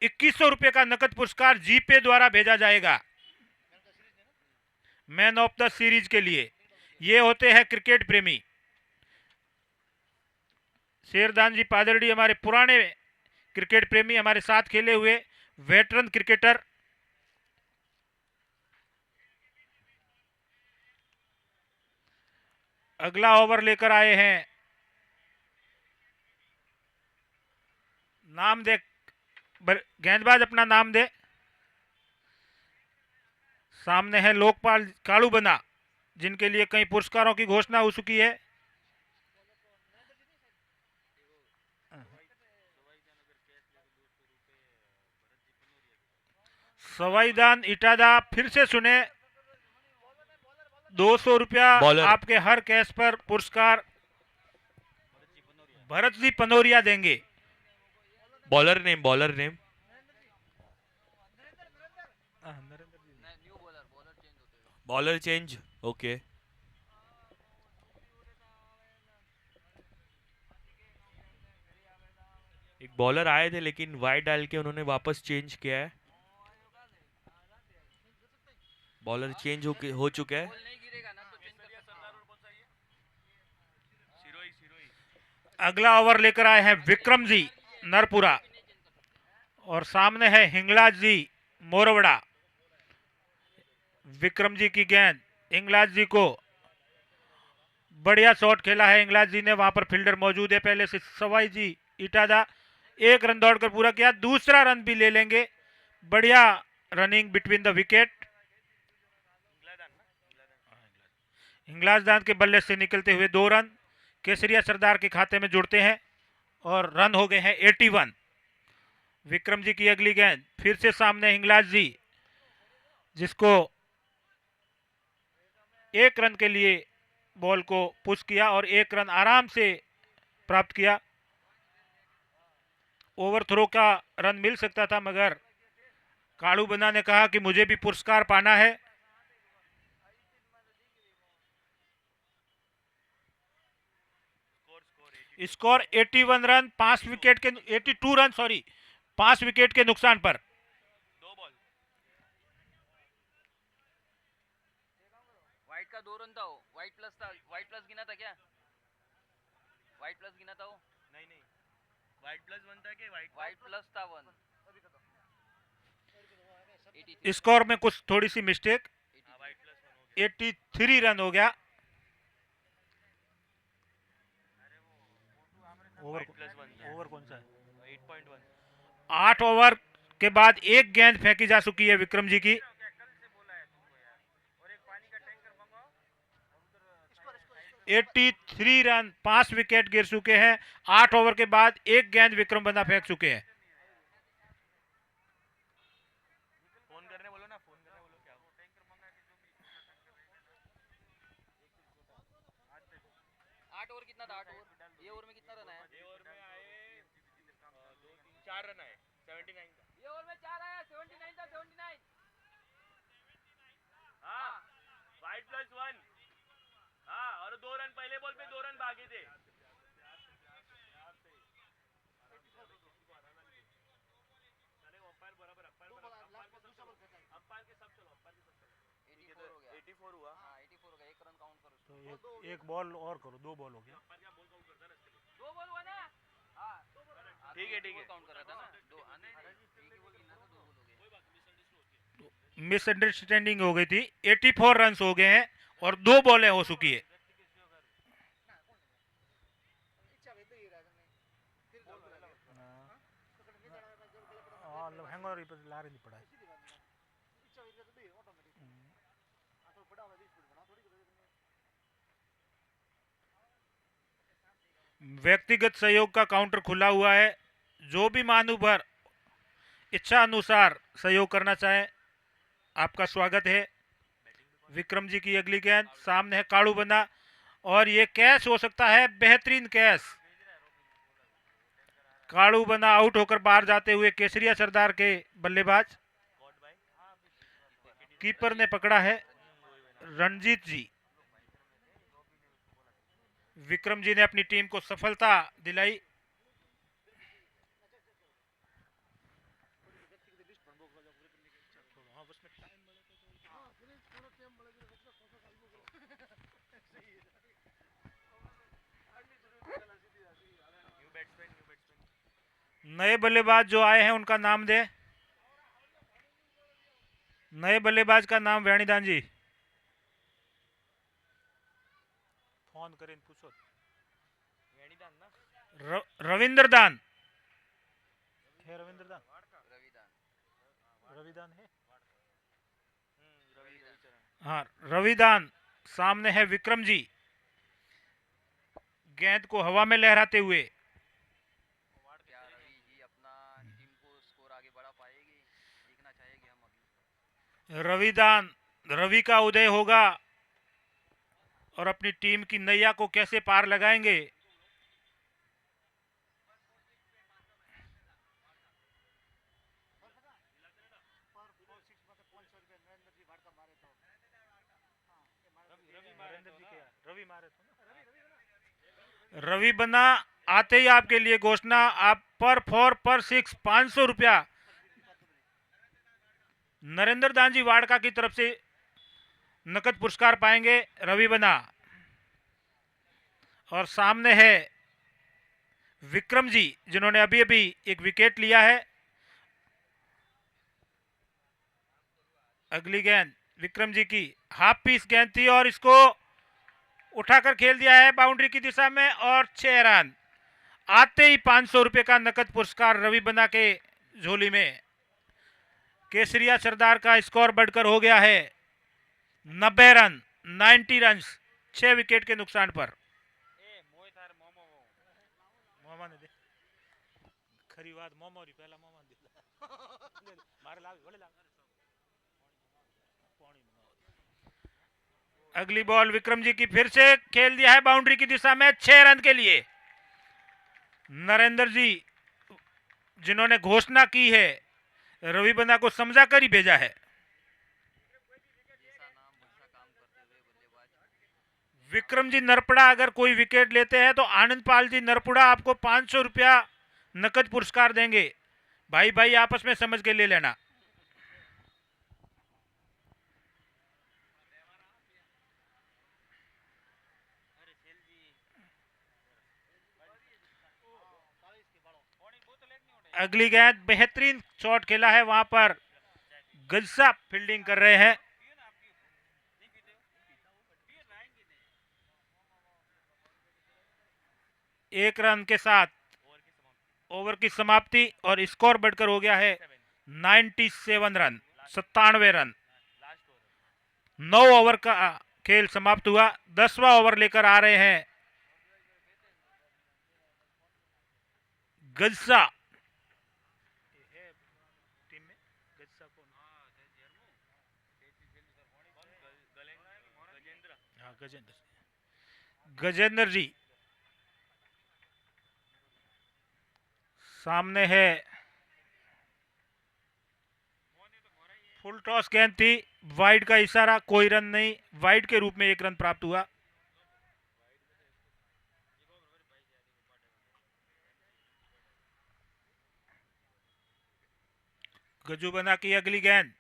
S1: 2100 रुपए का नकद पुरस्कार जीपे द्वारा भेजा जाएगा। मैन ऑफ द सीरीज के लिए ये होते हैं क्रिकेट प्रेमी। शेरदान जी पादरडी हमारे पुराने क्रिकेट प्रेमी, हमारे साथ खेले हुए वेटरन क्रिकेटर। अगला ओवर लेकर आए हैं, नाम दे गेंदबाज अपना नाम दे। सामने है लोकपाल कालू बना, जिनके लिए कई पुरस्कारों की घोषणा हो चुकी है। सवाईदान इटादा, फिर से सुने, 200 रुपया आपके हर कैश पर पुरस्कार भरत जी पनोरिया देंगे।
S3: Bowler name bowler change, okay. एक बॉलर आए थे लेकिन वाइड डाल के उन्होंने वापस चेंज किया है। बॉलर चेंज हो चुका है।
S1: अगला ओवर लेकर आए हैं विक्रम जी नरपुरा और सामने है हिंगलाज जी मोरवड़ा। विक्रम जी की गेंद, हिंगलाज जी को बढ़िया शॉट खेला है हिंगलाज जी ने, वहां पर फील्डर मौजूद है पहले से। सवाई जी इटादा 1 रन दौड़कर पूरा किया, दूसरा रन भी ले लेंगे। बढ़िया running between the wicket. Hinglaj दान के बल्ले से निकलते हुए 2 रन केसरिया सरदार के खाते में जुड़ते हैं और रन हो गए हैं 81। विक्रम जी की अगली गेंद, फिर से सामने हिंगलाज जी, जिसको 1 रन के लिए बॉल को पुश किया और 1 रन आराम से प्राप्त किया। ओवर थ्रो का रन मिल सकता था मगर कालू बना ने कहा कि मुझे भी पुरस्कार पाना है। स्कोर 81 रन, 5 विकेट के 82 रन, सॉरी 5 विकेट के नुकसान पर।
S4: व्हाइट का 2 रन था, वो व्हाइट प्लस गिना था क्या? व्हाइट प्लस गिना था वो? नहीं व्हाइट प्लस बनता क्या? व्हाइट प्लस था 1।
S1: स्कोर में कुछ थोड़ी सी मिस्टेक, 83 रन हो गया। ओवर
S2: +1
S1: ओवर कौन सा है?
S2: 8.1
S1: 8 ओवर के बाद एक गेंद फेंकी जा चुकी है विक्रम जी की। 83 रन, 5 विकेट गिर चुके हैं। 8 ओवर के बाद एक गेंद विक्रम बंदा फेंक चुके हैं।
S2: फोन करने बोलो ना, फोन करने बोलो क्या
S4: 8 ओवर कितना था? 8 ओवर, ये ओवर में कितना रन आया?
S2: ये ओवर में आए 2 3 4 रन आए 79 का।
S4: ये ओवर में 4 आया, 79 था, 79।
S2: हाँ वाइड +1। हाँ और 2 रन पहले बॉल पे 2 रन भागे थे। अंपायर के सब चलो, अंपायर के सब चलो।
S4: 84 हो गया।
S2: 84 हुआ।
S4: हाँ 84 हो गया, एक रन काउंट करो उसको।
S1: तो एक बॉल और करो, 2 बॉल हो गया।
S4: 2 बॉल हुआ ना? हाँ
S2: ठीक है, ठीक है।
S4: काउंट कर रहा था ना, 2 आने एक ही बॉल गिना था, 2 बॉल हो गए।
S1: मिसअंडरस्टैंडिंग हो गई थी। 84 रन हो गए हैं और 2 बॉलें हो चुकी है। व्यक्तिगत सहयोग का काउंटर खुला हुआ है। जो भी महानुभाव इच्छा अनुसार सहयोग करना चाहे आपका स्वागत है। विक्रम जी की अगली गेंद सामने है, काड़ू बंदा, और ये कैच हो सकता है, बेहतरीन कैच। काड़ू बंदा आउट होकर बाहर जाते हुए केसरिया सरदार के बल्लेबाज। कीपर ने पकड़ा है रणजीत जी। विक्रम जी ने अपनी टीम को सफलता दिलाई। नए बल्लेबाज जो आए हैं उनका नाम दे। नए बल्लेबाज का नाम वेणीदान जी। फोन करें पूछो। रविंद्र दान है। रविदान है। हाँ रविदान। सामने है विक्रम जी, गेंद को हवा में लहराते हुए।
S4: क्या रवि जी अपना टीम को स्कोर आगे बढ़ा पाएगी? देखना चाहेंगे हम अभी।
S1: रविदान, रवि का उदय होगा और अपनी टीम की नैया को कैसे पार लगाएंगे। रवि बना आते ही आपके लिए घोषणा, आप पर 4 पर 6 500 रुपया नरेंद्र दान जी वाड़का की तरफ से नकद पुरस्कार पाएंगे रवि बना। और सामने है विक्रम जी, जिन्होंने अभी अभी एक विकेट लिया है। अगली गेंद विक्रम जी की हाफ पीस गेंद थी और इसको उठाकर खेल दिया है बाउंड्री की दिशा में, और 6 रन। आते ही 500 रुपए का नकद पुरस्कार रवि बना के झोली में। केसरिया सरदार का स्कोर बढ़कर हो गया है 90 रन, 90 रन, 6 विकेट के नुकसान पर। खरी बात मोमो री पहला मोमो दे मारे लाग बड़े लाग। अगली बॉल विक्रम जी की फिर से खेल दिया है बाउंड्री की दिशा में, 6 रन के लिए। नरेंद्र जी जिन्होंने घोषणा की है, रवि बंदा को समझा कर ही भेजा है। विक्रम जी नरपड़ा अगर कोई विकेट लेते हैं तो आनंद पाल जी नरपुड़ा आपको 500 रुपया नकद पुरस्कार देंगे। भाई भाई आपस में समझ के ले लेना। अगली गेंद बेहतरीन शॉट खेला है, वहां पर गज्जा फील्डिंग कर रहे हैं। 1 रन के साथ ओवर की समाप्ति और स्कोर बढ़कर हो गया है 97 रन, 97 रन। 9 ओवर का खेल समाप्त हुआ। 10वां ओवर लेकर आ रहे हैं गज्जा। गजेंद्र जी सामने है। फुल टॉस गेंद थी, वाइड का इशारा, कोई रन नहीं। वाइड के रूप में 1 रन प्राप्त हुआ। गजूबना की अगली गेंद,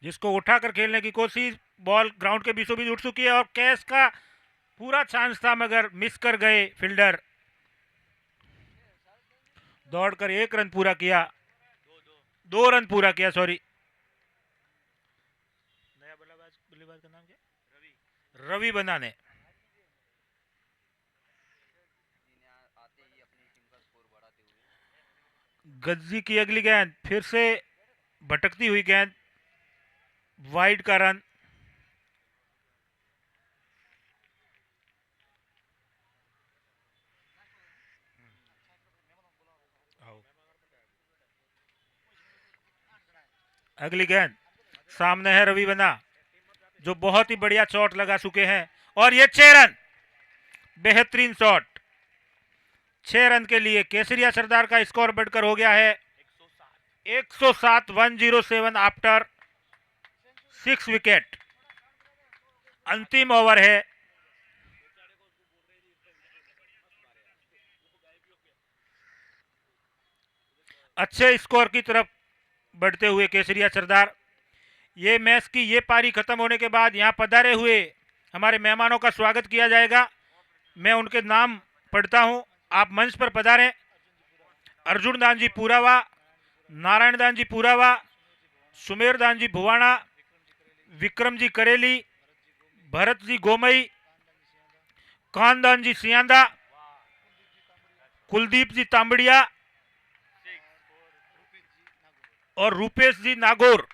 S1: जिसको उठाकर खेलने की कोशिश। बॉल ग्राउंड के बीचों बीच उठ चुकी है और कैच का पूरा चांस था मगर मिस कर गए फील्डर। दौड़कर 1 रन पूरा किया, 2 रन पूरा किया, सॉरी। नया बल्लेबाज का नाम क्या? रवि बना ने। गज्जी की अगली गेंद, फिर से भटकती हुई गेंद, वाइड का रन। अगली गेंद सामने है रवि बना, जो बहुत ही बढ़िया शॉट लगा चुके हैं और ये 6 रन, बेहतरीन शॉट। 6 रन के लिए केसरिया सरदार का स्कोर बढ़कर हो गया है 107, 107 आफ्टर 6 विकेट। अंतिम ओवर है। अच्छे स्कोर की तरफ बढ़ते हुए केसरिया सरदार। ये मैच की ये पारी खत्म होने के बाद यहाँ पधारे हुए हमारे मेहमानों का स्वागत किया जाएगा। मैं उनके नाम पढ़ता हूँ, आप मंच पर पधारें। अर्जुन दान जी पूरावा, नारायण दान जी पूरावा, सुमेर दान जी भुवाणा, विक्रम जी करेली, भरत जी गोमई, कानदान जी सियांदा, कुलदीप जी तांबड़िया और रूपेश जी नागौर।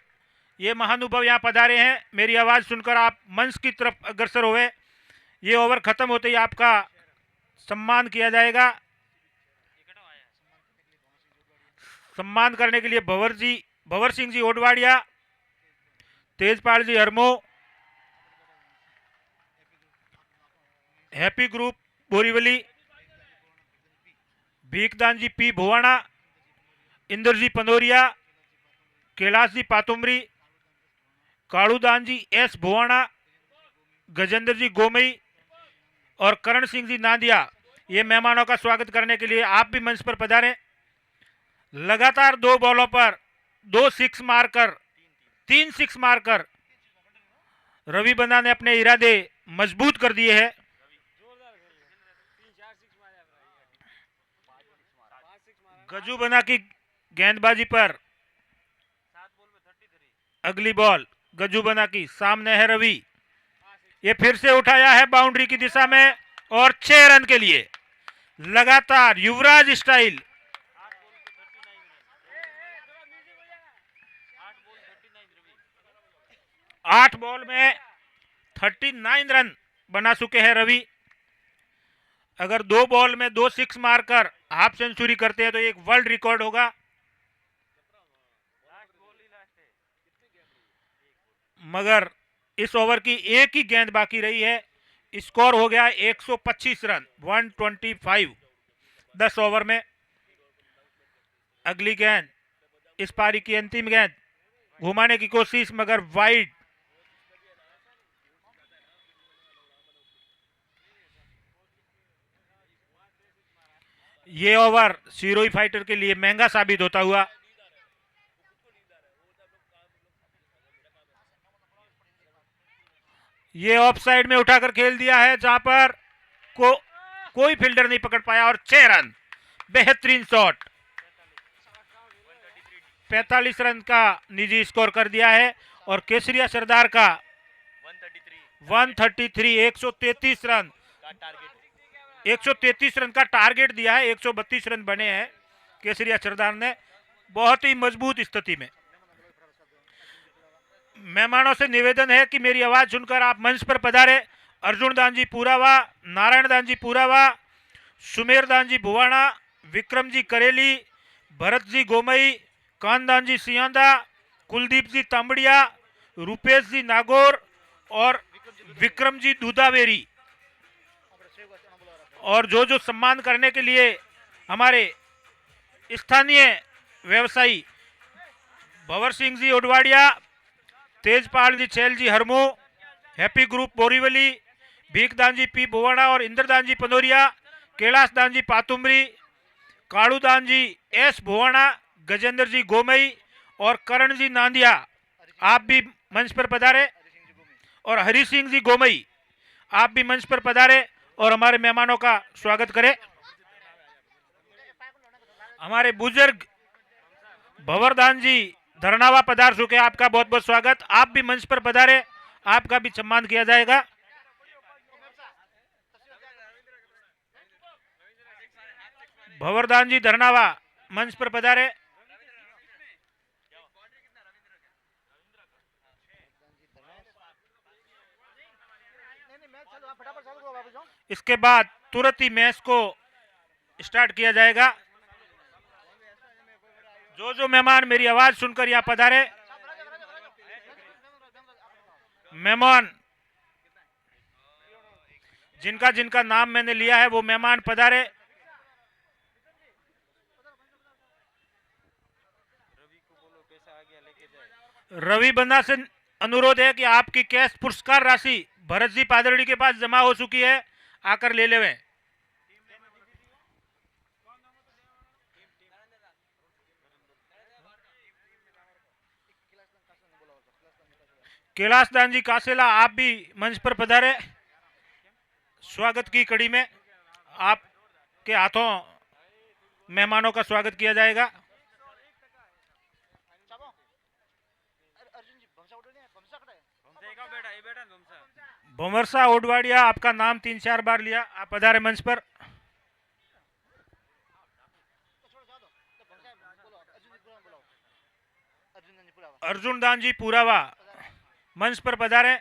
S1: ये महानुभाव यहाँ पधारे हैं। मेरी आवाज़ सुनकर आप मंच की तरफ अग्रसर हुए। ये ओवर खत्म होते ही आपका सम्मान किया जाएगा। सम्मान करने के लिए Bhanwar Singh ji Odwadia, Tejpal ji Harmo, happy group Borivali, Bhikhdan ji P Bhuwana, Indra ji Pandoriya, Kailash ji Patumari, Kaludan ji S Bhuwana, Gajendra ji Gomai और करण सिंह जी नादिया। ये मेहमानों का स्वागत करने के लिए आप भी मंच पर पधारें। लगातार 2 बॉलों पर 2 सिक्स मारकर 3 सिक्स मारकर रवि बंदा ने अपने इरादे मजबूत कर दिए हैं। गजू बना की गेंदबाजी पर अगली बॉल गजू बना की, सामने है रवि। ये फिर से उठाया है बाउंड्री की दिशा में और 6 रन के लिए लगातार युवराज स्टाइल। 8 बॉल में 39 रन बना चुके हैं रवि। अगर 2 बॉल में 2 सिक्स मारकर हाफ सेंचुरी करते हैं तो एक वर्ल्ड रिकॉर्ड होगा। मगर इस ओवर की एक ही गेंद बाकी रही है। स्कोर हो गया 125 रन, 125 10 ओवर में। अगली गेंद, इस पारी की अंतिम गेंद, घुमाने की कोशिश मगर वाइड। ये ओवर सिरोही फाइटर के लिए महंगा साबित होता हुआ। ये ऑफ साइड में उठाकर खेल दिया है जहां पर कोई फील्डर नहीं पकड़ पाया और 6 रन, बेहतरीन शॉट। 45 रन का निजी स्कोर कर दिया है और केसरिया सरदार का 133 133 रन 133 रन का टारगेट दिया है, 132 रन बने हैं केसरिया सरदार ने, बहुत ही मजबूत स्थिति में। मेहमानों से निवेदन है कि मेरी आवाज सुनकर आप मंच पर पधारे। अर्जुन दानजी पूरावा, नारायण दानजी पूरावा, सुमेर दानजी भुवाणा, विक्रम जी करेली, भरत जी गोमई, कानदान जी सियांदा, कुलदीप जी तांबड़िया, रूपेश जी नागौर और विक्रम जी दूधावेरी। और जो जो सम्मान करने के लिए हमारे स्थानीय व्यवसायी भंवर Singh ji Odwadia, Tejpal ji Chhail ji Harmu, happy group Borivali, Bhikhdan ji P Bhuwana और इंद्रदान जी पंदोरिया, कैलाश दान जी पातुमरी, कालूदान जी एस भुवाणा, गजेंद्र जी गोमई और करण जी नांदिया, आप भी मंच पर पधारे। और हरि सिंह जी गोमई, आप भी मंच पर पधारे और हमारे मेहमानों का स्वागत करें। हमारे बुजुर्ग भंवरदान जी धरनावा पधार चुके, आपका बहुत बहुत स्वागत। आप भी मंच पर पधारे, आपका भी सम्मान किया जाएगा। भंवरदान जी धरनावा मंच पर पधारे। इसके बाद तुरंत ही मैच को स्टार्ट किया जाएगा। जो जो मेहमान मेरी आवाज सुनकर यहाँ पधारे, मेहमान जिनका जिनका नाम मैंने लिया है वो मेहमान पधारे। रवि बंदा से अनुरोध है कि आपकी कैश पुरस्कार राशि भरत जी पादरड़ी के पास जमा हो चुकी है, आकर ले लेवें। कैलाश दान जी कासेला, आप भी मंच पर पधारे। स्वागत की कड़ी में आपके हाथों मेहमानों का स्वागत किया जाएगा। भंवरसा ओडवाड़िया, आपका नाम 3-4 बार लिया, आप पधारे मंच पर। अर्जुन दान जी पूरावा, मंच पर पधारे।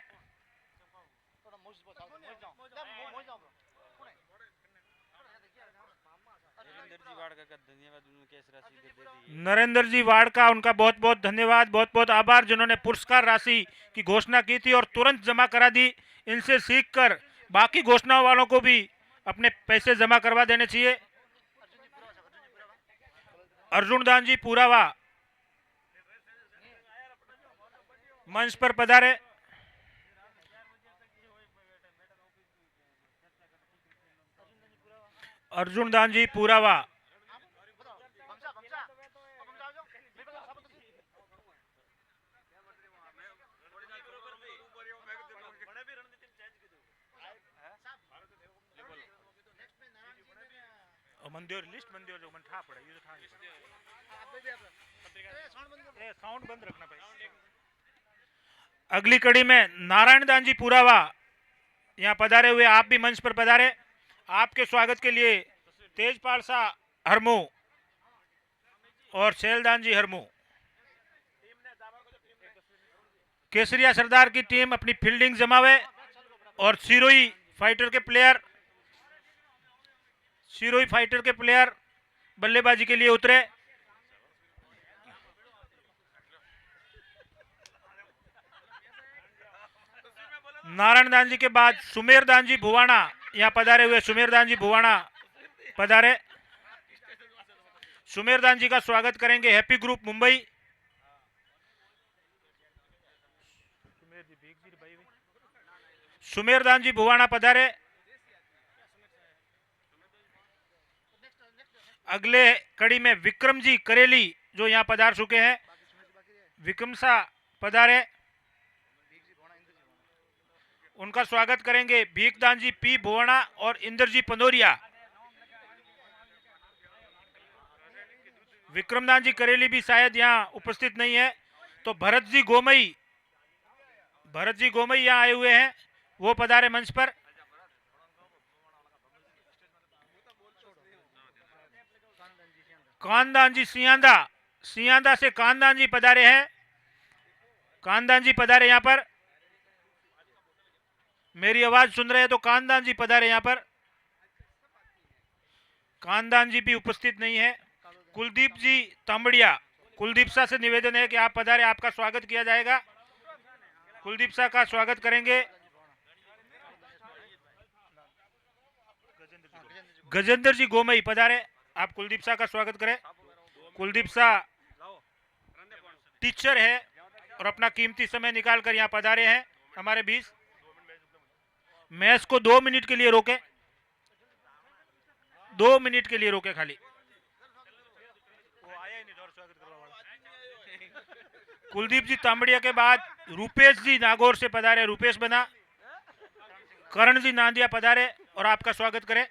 S1: नरेंद्र जी वाड़का, उनका बहुत बहुत धन्यवाद, बहुत बहुत आभार, जिन्होंने पुरस्कार राशि की घोषणा की थी और तुरंत जमा करा दी। इनसे सीखकर बाकी घोषणाओं वालों को भी अपने पैसे जमा करवा देने चाहिए। अर्जुन दान जी पूरावा मंच पर पधारे। अर्जुन दान जी पूरावा, मंदिर लिस्ट मंदिर जो मन ठा पड़ा ये ठा साउंड बंद रखना भाई। अगली कड़ी में नारायण दान जी पूरावा यहाँ पधारे हुए, आप भी मंच पर पधारे। आपके स्वागत के लिए तेजपाल सा हरमू और शैलदान जी हरमू, केसरिया सरदार की टीम अपनी फील्डिंग जमावे और सिरोही फाइटर के प्लेयर बल्लेबाजी के लिए उतरे। नारायण दान जी के बाद सुमेर दान जी भुवाणा यहाँ पधारे हुए, सुमेर दान जी भुवाणा पधारे। सुमेर दान जी का स्वागत करेंगे हैप्पी ग्रुप मुंबई। सुमेर दान जी भुवाणा पधारे। अगले कड़ी में विक्रम जी करेली जो यहाँ पधार चुके हैं, विक्रम सा पधारे, उनका स्वागत करेंगे भीखदान जी पी भुवाणा और इंद्र जी पंदोरिया। विक्रमदान जी करेली भी शायद यहाँ उपस्थित नहीं है, तो भरत जी गोमई यहाँ आए हुए हैं, वो पधारे मंच पर। कांदान जी सियांदा, सियांदा से कांदान जी पधारे हैं। कांदान जी पधारे यहाँ पर, मेरी आवाज सुन रहे हैं तो कांदान जी पधारे यहाँ पर। कांदान जी भी उपस्थित नहीं है। कुलदीप जी तांबड़िया, कुलदीप सा से निवेदन है कि आप पधारे, आपका स्वागत किया जाएगा। कुलदीप सा का स्वागत करेंगे। गजेंद्र जी गोमई पधारे, आप कुलदीप सा का स्वागत करें। कुलदीप सा टीचर है और अपना कीमती समय निकालकर यहाँ पधारे हैं हमारे बीच। मैच को 2 मिनट के लिए रोके, 2 मिनट के लिए रोके खाली। कुलदीप जी तांबड़िया के बाद रूपेश जी नागौर से पधारे, रूपेश बना। करण जी नांदिया पधारे और आपका स्वागत करें।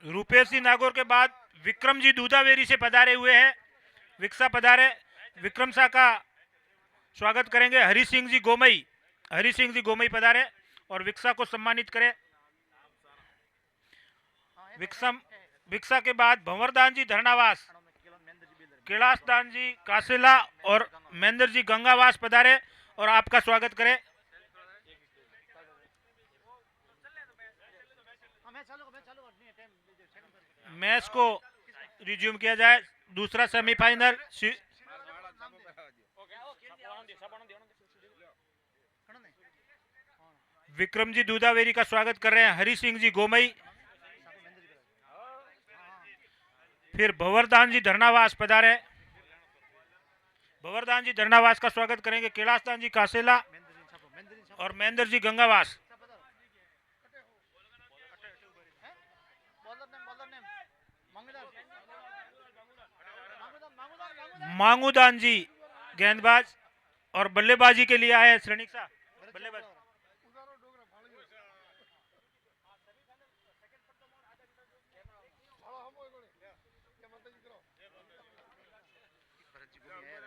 S1: रूपेश जी नागौर के बाद विक्रम जी दूधावेरी से पधारे हुए हैं। विक्सा पधारे, विक्रम सा का स्वागत करेंगे। हरि सिंह जी गोमई, हरि सिंह जी गोमई पधारे और विक्सा को सम्मानित करें। विक्सा के बाद भंवरदान जी धरनावास, कैलाश दान जी कासेला और महेंद्र जी गंगावास पधारे और आपका स्वागत करें। मैच को रिज्यूम किया जाए। दूसरा सेमीफाइनल विक्रम जी दूधावेरी का स्वागत कर रहे हैं हरि सिंह जी गोमई। फिर भंवरदान जी धरनावास पधारे, भंवरदान जी धरनावास का स्वागत करेंगे। कैलाश दान जी कासेला और महेंद्र जी गंगावास। मांगूदान जी गेंदबाज और बल्लेबाजी के लिए आए श्रेणिक सा बल्लेबाज।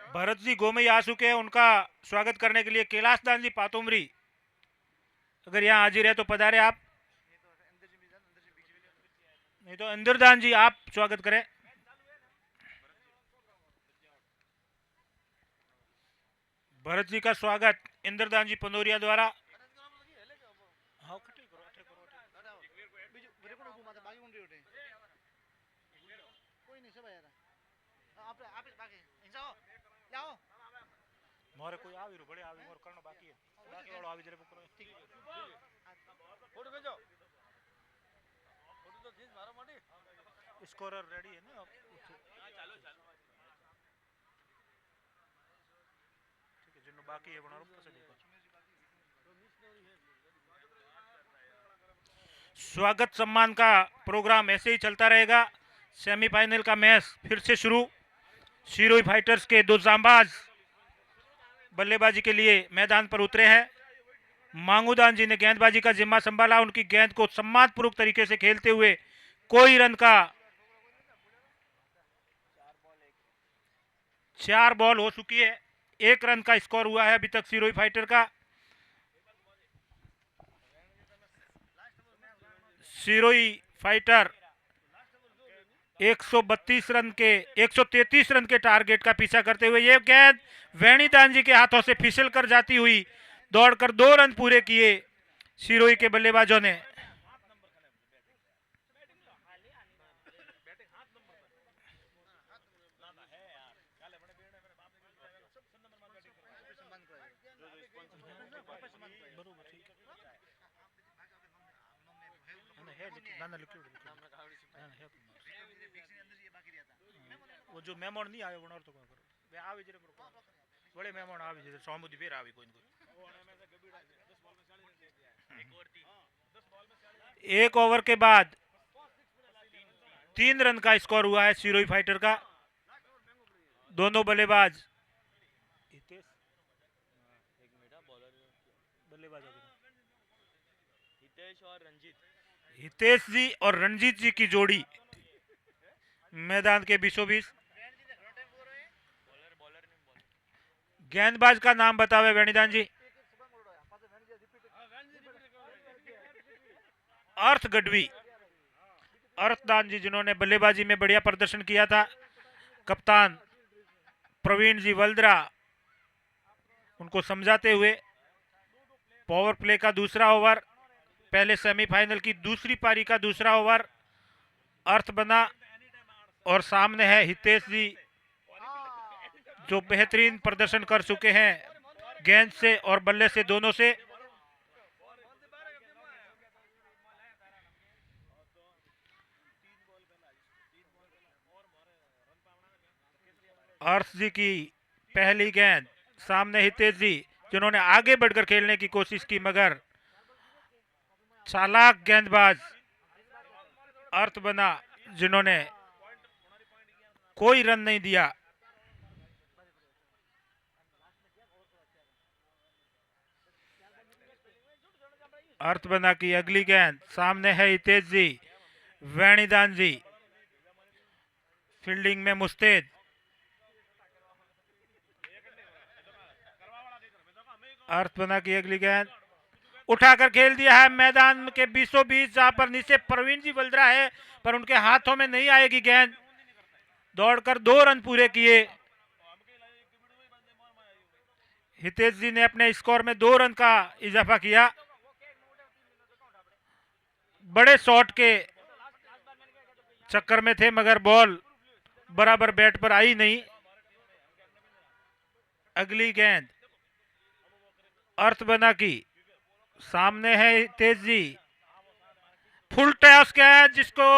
S1: भरत जी गोमई आ चुके हैं, उनका स्वागत करने के लिए कैलाश दान जी पातुमरी अगर यहाँ हाजिर है तो पधारे आप, नहीं तो इंद्रदान जी आप स्वागत करें। भरत जी का स्वागत इंद्रदान जी पंदोरिया द्वारा। मोरे कोई आवी रो बड़े आवी मोर करनो बाकी है, बाकी वालो आवी जरे बुकरो ठीक फोटो भेजो, फोटो तो खींच मारो माटी। स्कोरर रेडी है ना? हां चालो चालो ठीक है, जिन्नो बाकी है बना रो से देखो। स्वागत सम्मान का प्रोग्राम ऐसे ही चलता रहेगा। सेमीफाइनल का मैच फिर से शुरू। सिरोही फाइटर्स के दो जांबाज बल्लेबाजी के लिए मैदान पर उतरे हैं। मांगूदान जी ने गेंदबाजी का जिम्मा संभाला, उनकी गेंद को सम्मानपूर्वक तरीके से खेलते हुए कोई रन का 4 बॉल हो चुकी है, 1 रन का स्कोर हुआ है अभी तक सिरोही फाइटर का। सिरोही फाइटर 132 रन के 133 रन के टारगेट का पीछा करते हुए ये गेंद वेणीदान जी के हाथों से फिसल कर जाती हुई दौड़कर 2 रन पूरे किए सिरोही के बल्लेबाजों ने। वो जो मेहमान नहीं आए वो तो करो वे आवे जरे बड़े मेहमान आवे जरे सौमुदी फिर आवे कोई एक ओवर के बाद 3 रन का स्कोर हुआ है सिरोही फाइटर का। दोनों बल्लेबाज हितेश जी और रंजीत जी की जोड़ी मैदान के बीचों बीच। गेंदबाज का नाम बतावे वेणीदान जी। अर्थ गढ़वी, अर्थदान जी जिन्होंने बल्लेबाजी में बढ़िया प्रदर्शन किया था, कप्तान प्रवीण जी वल्द्रा उनको समझाते हुए पावर प्ले का दूसरा ओवर, पहले सेमीफाइनल की दूसरी पारी का दूसरा ओवर अर्थ बना और सामने है हितेश जी जो बेहतरीन प्रदर्शन कर चुके हैं गेंद से और बल्ले से दोनों से। अर्थ जी की पहली गेंद, सामने हितेश जी जिन्होंने आगे बढ़कर खेलने की कोशिश की मगर चालाक गेंदबाज अर्थ बना जिन्होंने कोई रन नहीं दिया। अर्थ बना की अगली गेंद, सामने है हितेश जी, वेणीदान जी फील्डिंग में मुस्तैद। अर्थ बना की अगली गेंद उठाकर खेल दिया है मैदान के बीचों बीच, जहां पर नीचे प्रवीण जी वल्द्रा है पर उनके हाथों में नहीं आएगी गेंद। दौड़कर 2 रन पूरे किए। हितेश जी ने अपने स्कोर में 2 रन का इजाफा किया। बड़े शॉट के चक्कर में थे मगर बॉल बराबर बैट पर आई नहीं। अगली गेंद अर्थ बना की, सामने है हितेश जी, फुल टॉस गेंद जिसको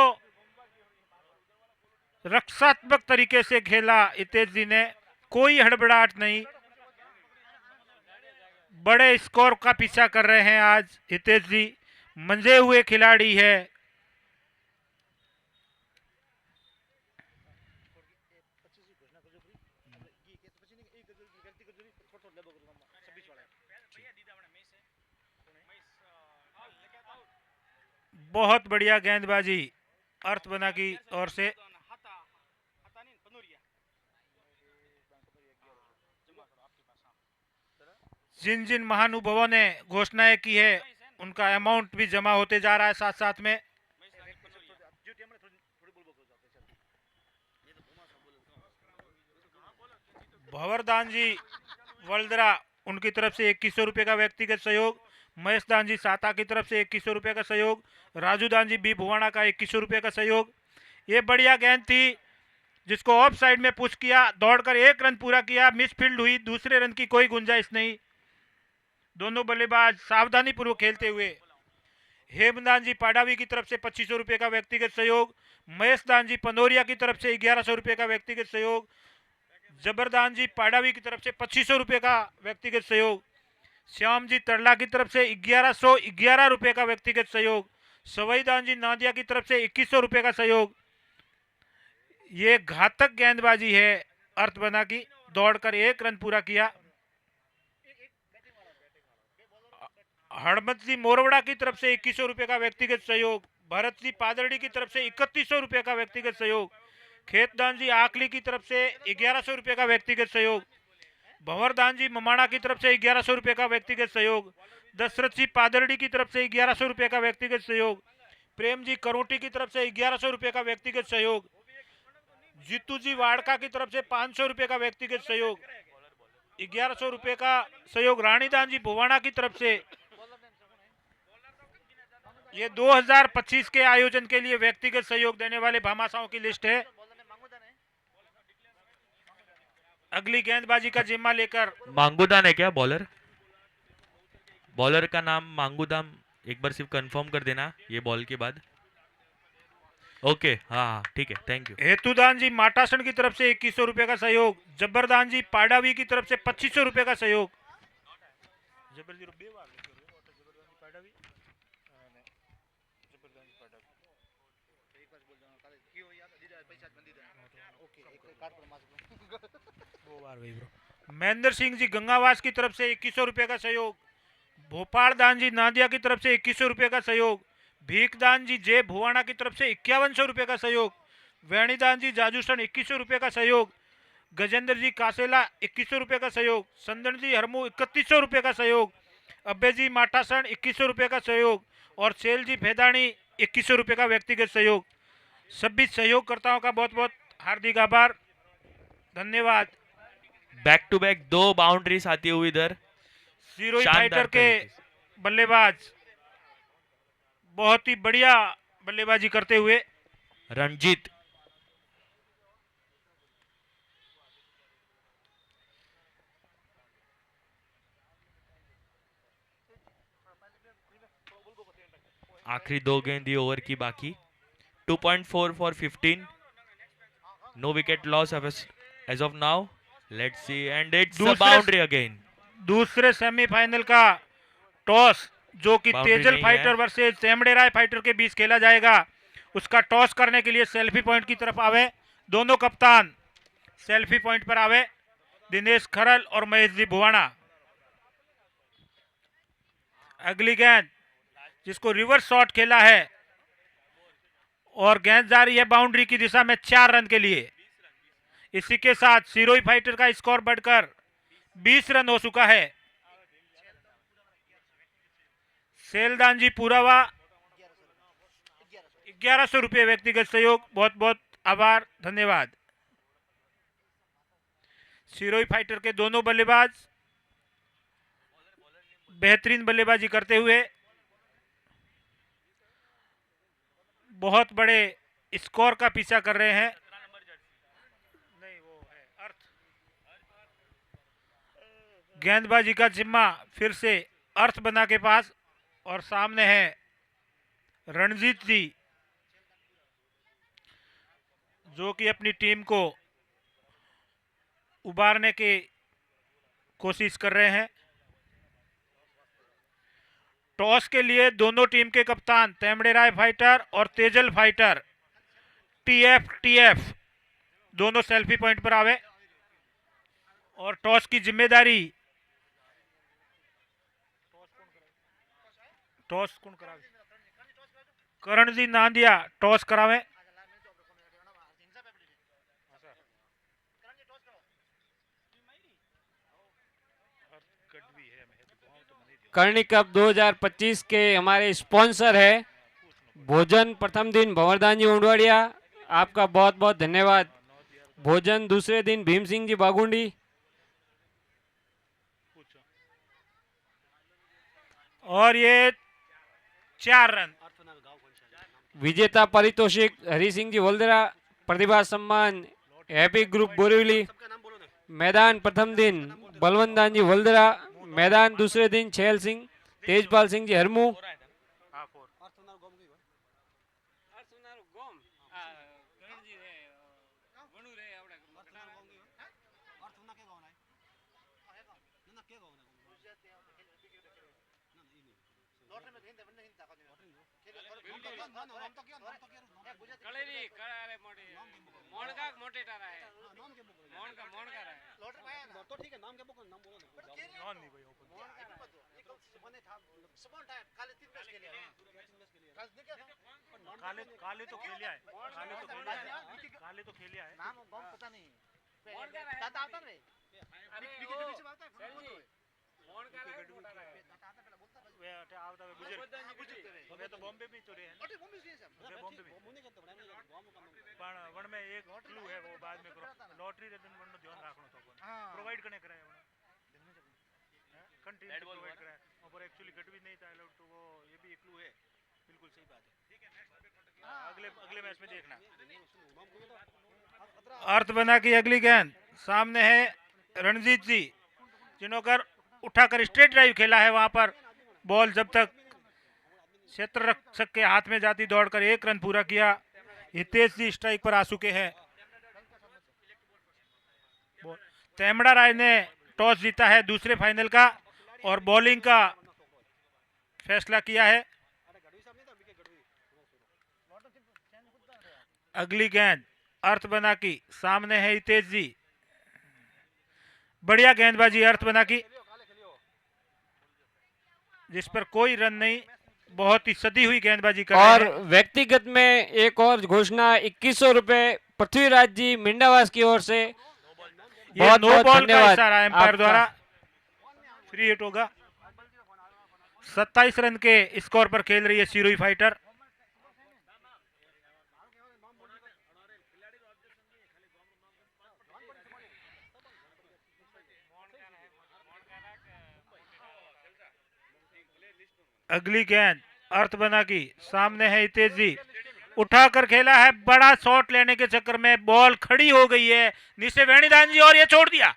S1: रक्षात्मक तरीके से खेला हितेश जी ने, कोई हड़बड़ाहट नहीं। बड़े स्कोर का पीछा कर रहे हैं आज हितेश जी, मंजे हुए खिलाड़ी है। बहुत बढ़िया गेंदबाजी अर्थ बना की ओर से। जिन जिन महानुभावों ने घोषणाएं की है उनका अमाउंट भी जमा होते जा रहा है साथ साथ में। भंवरदान जी वल्द्रा उनकी तरफ से 2100 रुपए का व्यक्तिगत सहयोग, महेश दान जी साता की तरफ से 2100 रुपए का सहयोग, राजू दान जी बी भुवाना का 2100 रुपए का सहयोग। ये बढ़िया गेंद थी जिसको ऑफ साइड में पुश किया, दौड़कर 1 रन पूरा किया, मिसफील्ड हुई, दूसरे रन की कोई गुंजाइश नहीं। दोनों बल्लेबाज सावधानी पूर्वक खेलते हुए। हेमदान जी पाडावी की तरफ से 2500 रुपए का व्यक्तिगत सहयोग, महेश दान जी पंदोरिया की तरफ से 1100 रुपए का व्यक्तिगत सहयोग, जबरदान जी पाडावी की तरफ से 2500 रुपए का व्यक्तिगत सहयोग, श्याम जी तड़ला की तरफ से 1111 रुपए का व्यक्तिगत सहयोग, सवईदान जी नादिया की तरफ से 2100 रुपए का सहयोग। ये घातक गेंदबाजी है अर्थ बना की, दौड़कर 1 रन पूरा किया। हड़मत जी मोरवड़ा की तरफ से 2100 रुपए का व्यक्तिगत सहयोग, भरत जी पादरडी की तरफ से 3100 रुपए का व्यक्तिगत सहयोग, खेतदान जी आकली की तरफ से 1100 रुपए का व्यक्तिगत सहयोग, भंवरदान जी ममाणा की तरफ से 1100 रुपए का व्यक्तिगत सहयोग, दशरथ जी पादरडी की तरफ से 1100 रुपए का व्यक्तिगत सहयोग, प्रेम जी करोटी की तरफ से 1100 रुपए का व्यक्तिगत सहयोग, जीतू जी वाड़का की तरफ से 500 रुपए का व्यक्तिगत सहयोग, 1100 रुपए का सहयोग रानीदान जी भुवाना की तरफ से। ये 2025 के आयोजन के लिए व्यक्तिगत सहयोग देने वाले भामाशाहों की लिस्ट है। अगली गेंदबाजी का जिम्मा लेकर
S3: मांगूदान है क्या बॉलर? बॉलर का नाम मांगूदाम एक बार सिर्फ कंफर्म कर देना ये बॉल के बाद। ओके हाँ ठीक है, थैंक यू।
S1: हेतुदान जी माटासन की तरफ से 2100 रुपए का सहयोग, जब्बरदान जी पाडावी की तरफ से 2500 रुपए का सहयोग। महेंद्र सिंह जी गंगावास की तरफ से 2100 रुपए का सहयोग, भोपाल दान जी नादिया की तरफ से 2100 रुपए का सहयोग, भीखदान जी जय भुवाना की तरफ से 5100 रुपए का सहयोग, वेणीदान जी जाजूसन 2100 रुपए का सहयोग, गजेंद्र जी कासेला 2100 रुपए का सहयोग, संदन जी हरमू 3100 रुपए का सहयोग, अब्बे जी माटासन 2100 रुपए का सहयोग और सेलजी फैदानी 2100 रुपये का व्यक्तिगत सहयोग। सभी सहयोगकर्ताओं का बहुत बहुत हार्दिक आभार, धन्यवाद।
S3: बैक टू बैक 2 बाउंड्रीज आती हुई इधर।
S1: सिरोही
S3: शानदार
S1: फाइटर के
S3: तरीके से।
S1: बल्लेबाज बहुत ही बढ़िया बल्लेबाजी करते हुए।
S3: रणजीत आखिरी 2 गेंद ही ओवर की बाकी। 2.4 for 15. No wicket loss as of now. Let's see, and it's a
S1: दूसरे-
S3: boundary again.
S1: दूसरे सेमीफाइनल का टॉस जो कि
S3: बाउंड्री
S1: तेजल
S3: नहीं
S1: फाइटर
S3: है।
S1: वर्सेज तेमड़े राय फाइटर के बीच खेला जाएगा, उसका टॉस करने के लिए सेल्फी पॉइंट की तरफ आवे दोनों कप्तान। सेल्फी पॉइंट पर आवे दिनेश खरल और महेश जी भुवाना। अगली गेंद जिसको रिवर्स शॉट खेला है और गेंद जा रही है बाउंड्री की दिशा में 4 रन के लिए। इसी के साथ सिरोही फाइटर का स्कोर बढ़कर 20 रन हो चुका है। सेलदान जी पुरावा 1100 रुपये व्यक्तिगत सहयोग, बहुत बहुत आभार, धन्यवाद। सिरोही फाइटर के दोनों बल्लेबाज बेहतरीन बल्लेबाजी करते हुए बहुत बड़े स्कोर का पीछा कर रहे हैं। नहीं, वो है अर्थ। गेंदबाजी का जिम्मा फिर से अर्थ बना के पास और सामने है रणजीत जी जो कि अपनी टीम को उबारने की कोशिश कर रहे हैं। टॉस के लिए दोनों टीम के कप्तान तेमड़े राय फाइटर और तेजल फाइटर टीएफ दोनों सेल्फी पॉइंट पर आवे और टॉस की जिम्मेदारी टॉस कौन करावे? करण जी नांदिया टॉस करावे।
S5: करणी कप 2025 के हमारे स्पॉन्सर है भोजन प्रथम दिन भंवरदान जी उंडवाड़िया, आपका बहुत बहुत धन्यवाद। भोजन दूसरे दिन भीम सिंह जी बागुंडी।
S1: और ये 4 रन।
S5: विजेता पारितोषिक हरि सिंह जी वोलदरा, प्रतिभा सम्मान हैप्पी ग्रुप बोरीवली। मैदान प्रथम दिन बलवंत जी वोलदरा, मैदान दूसरे दिन छैल सिंह तेजपाल सिंह जी हरमू।
S1: काले तो खेलिया है, काले तो खेलिया है। नाम पता नहीं दादा आता रे वे तो बॉम्बे में तो रहे हैं। बॉम्बे में पण वण में एक क्लू है वो बाद में लॉटरी रेदन वण नो ध्यान राखनो तो प्रोवाइड करने कराए वण कंट्री प्रोवाइड कराए और एक्चुअली गट भी नहीं था अलाउड, तो वो ये भी एक क्लू है। बिल्कुल सही बात है। अगले मैच में देखना। अर्थ बना की अगली गेंद सामने है रणजीत जी जिन्होंने उठाकर स्ट्रेट ड्राइव खेला है। वहां पर बॉल जब तक क्षेत्र रक्षक के हाथ में जाती दौड़कर 1 रन पूरा किया। हितेश जी स्ट्राइक पर आ चुके हैं। तेमड़ा राय ने टॉस जीता है दूसरे फाइनल का और बॉलिंग का फैसला किया है। अगली गेंद अर्थ बना की सामने है हितेश जी, बढ़िया गेंदबाजी अर्थ बना की जिस पर कोई रन नहीं, बहुत ही सदी हुई गेंदबाजी कर
S5: और
S1: रहे हैं।
S5: व्यक्तिगत में एक और घोषणा 2100 रुपए पृथ्वीराज जी मिंडावास की ओर से।
S1: ये
S5: बहुत
S1: नो
S5: बहुत
S1: बॉल का
S5: धन्यवाद
S1: इशारा एम्पायर
S5: आपका।
S1: द्वारा, फ्री हिट होगा। 27 रन के स्कोर पर खेल रही है सिरोही फाइटर। अगली गेंद अर्थ बना की सामने है हितेश जी, उठाकर खेला है, बड़ा शॉट लेने के चक्कर में बॉल खड़ी हो गई है नीचे वेणीदान जी और ये छोड़ दिया।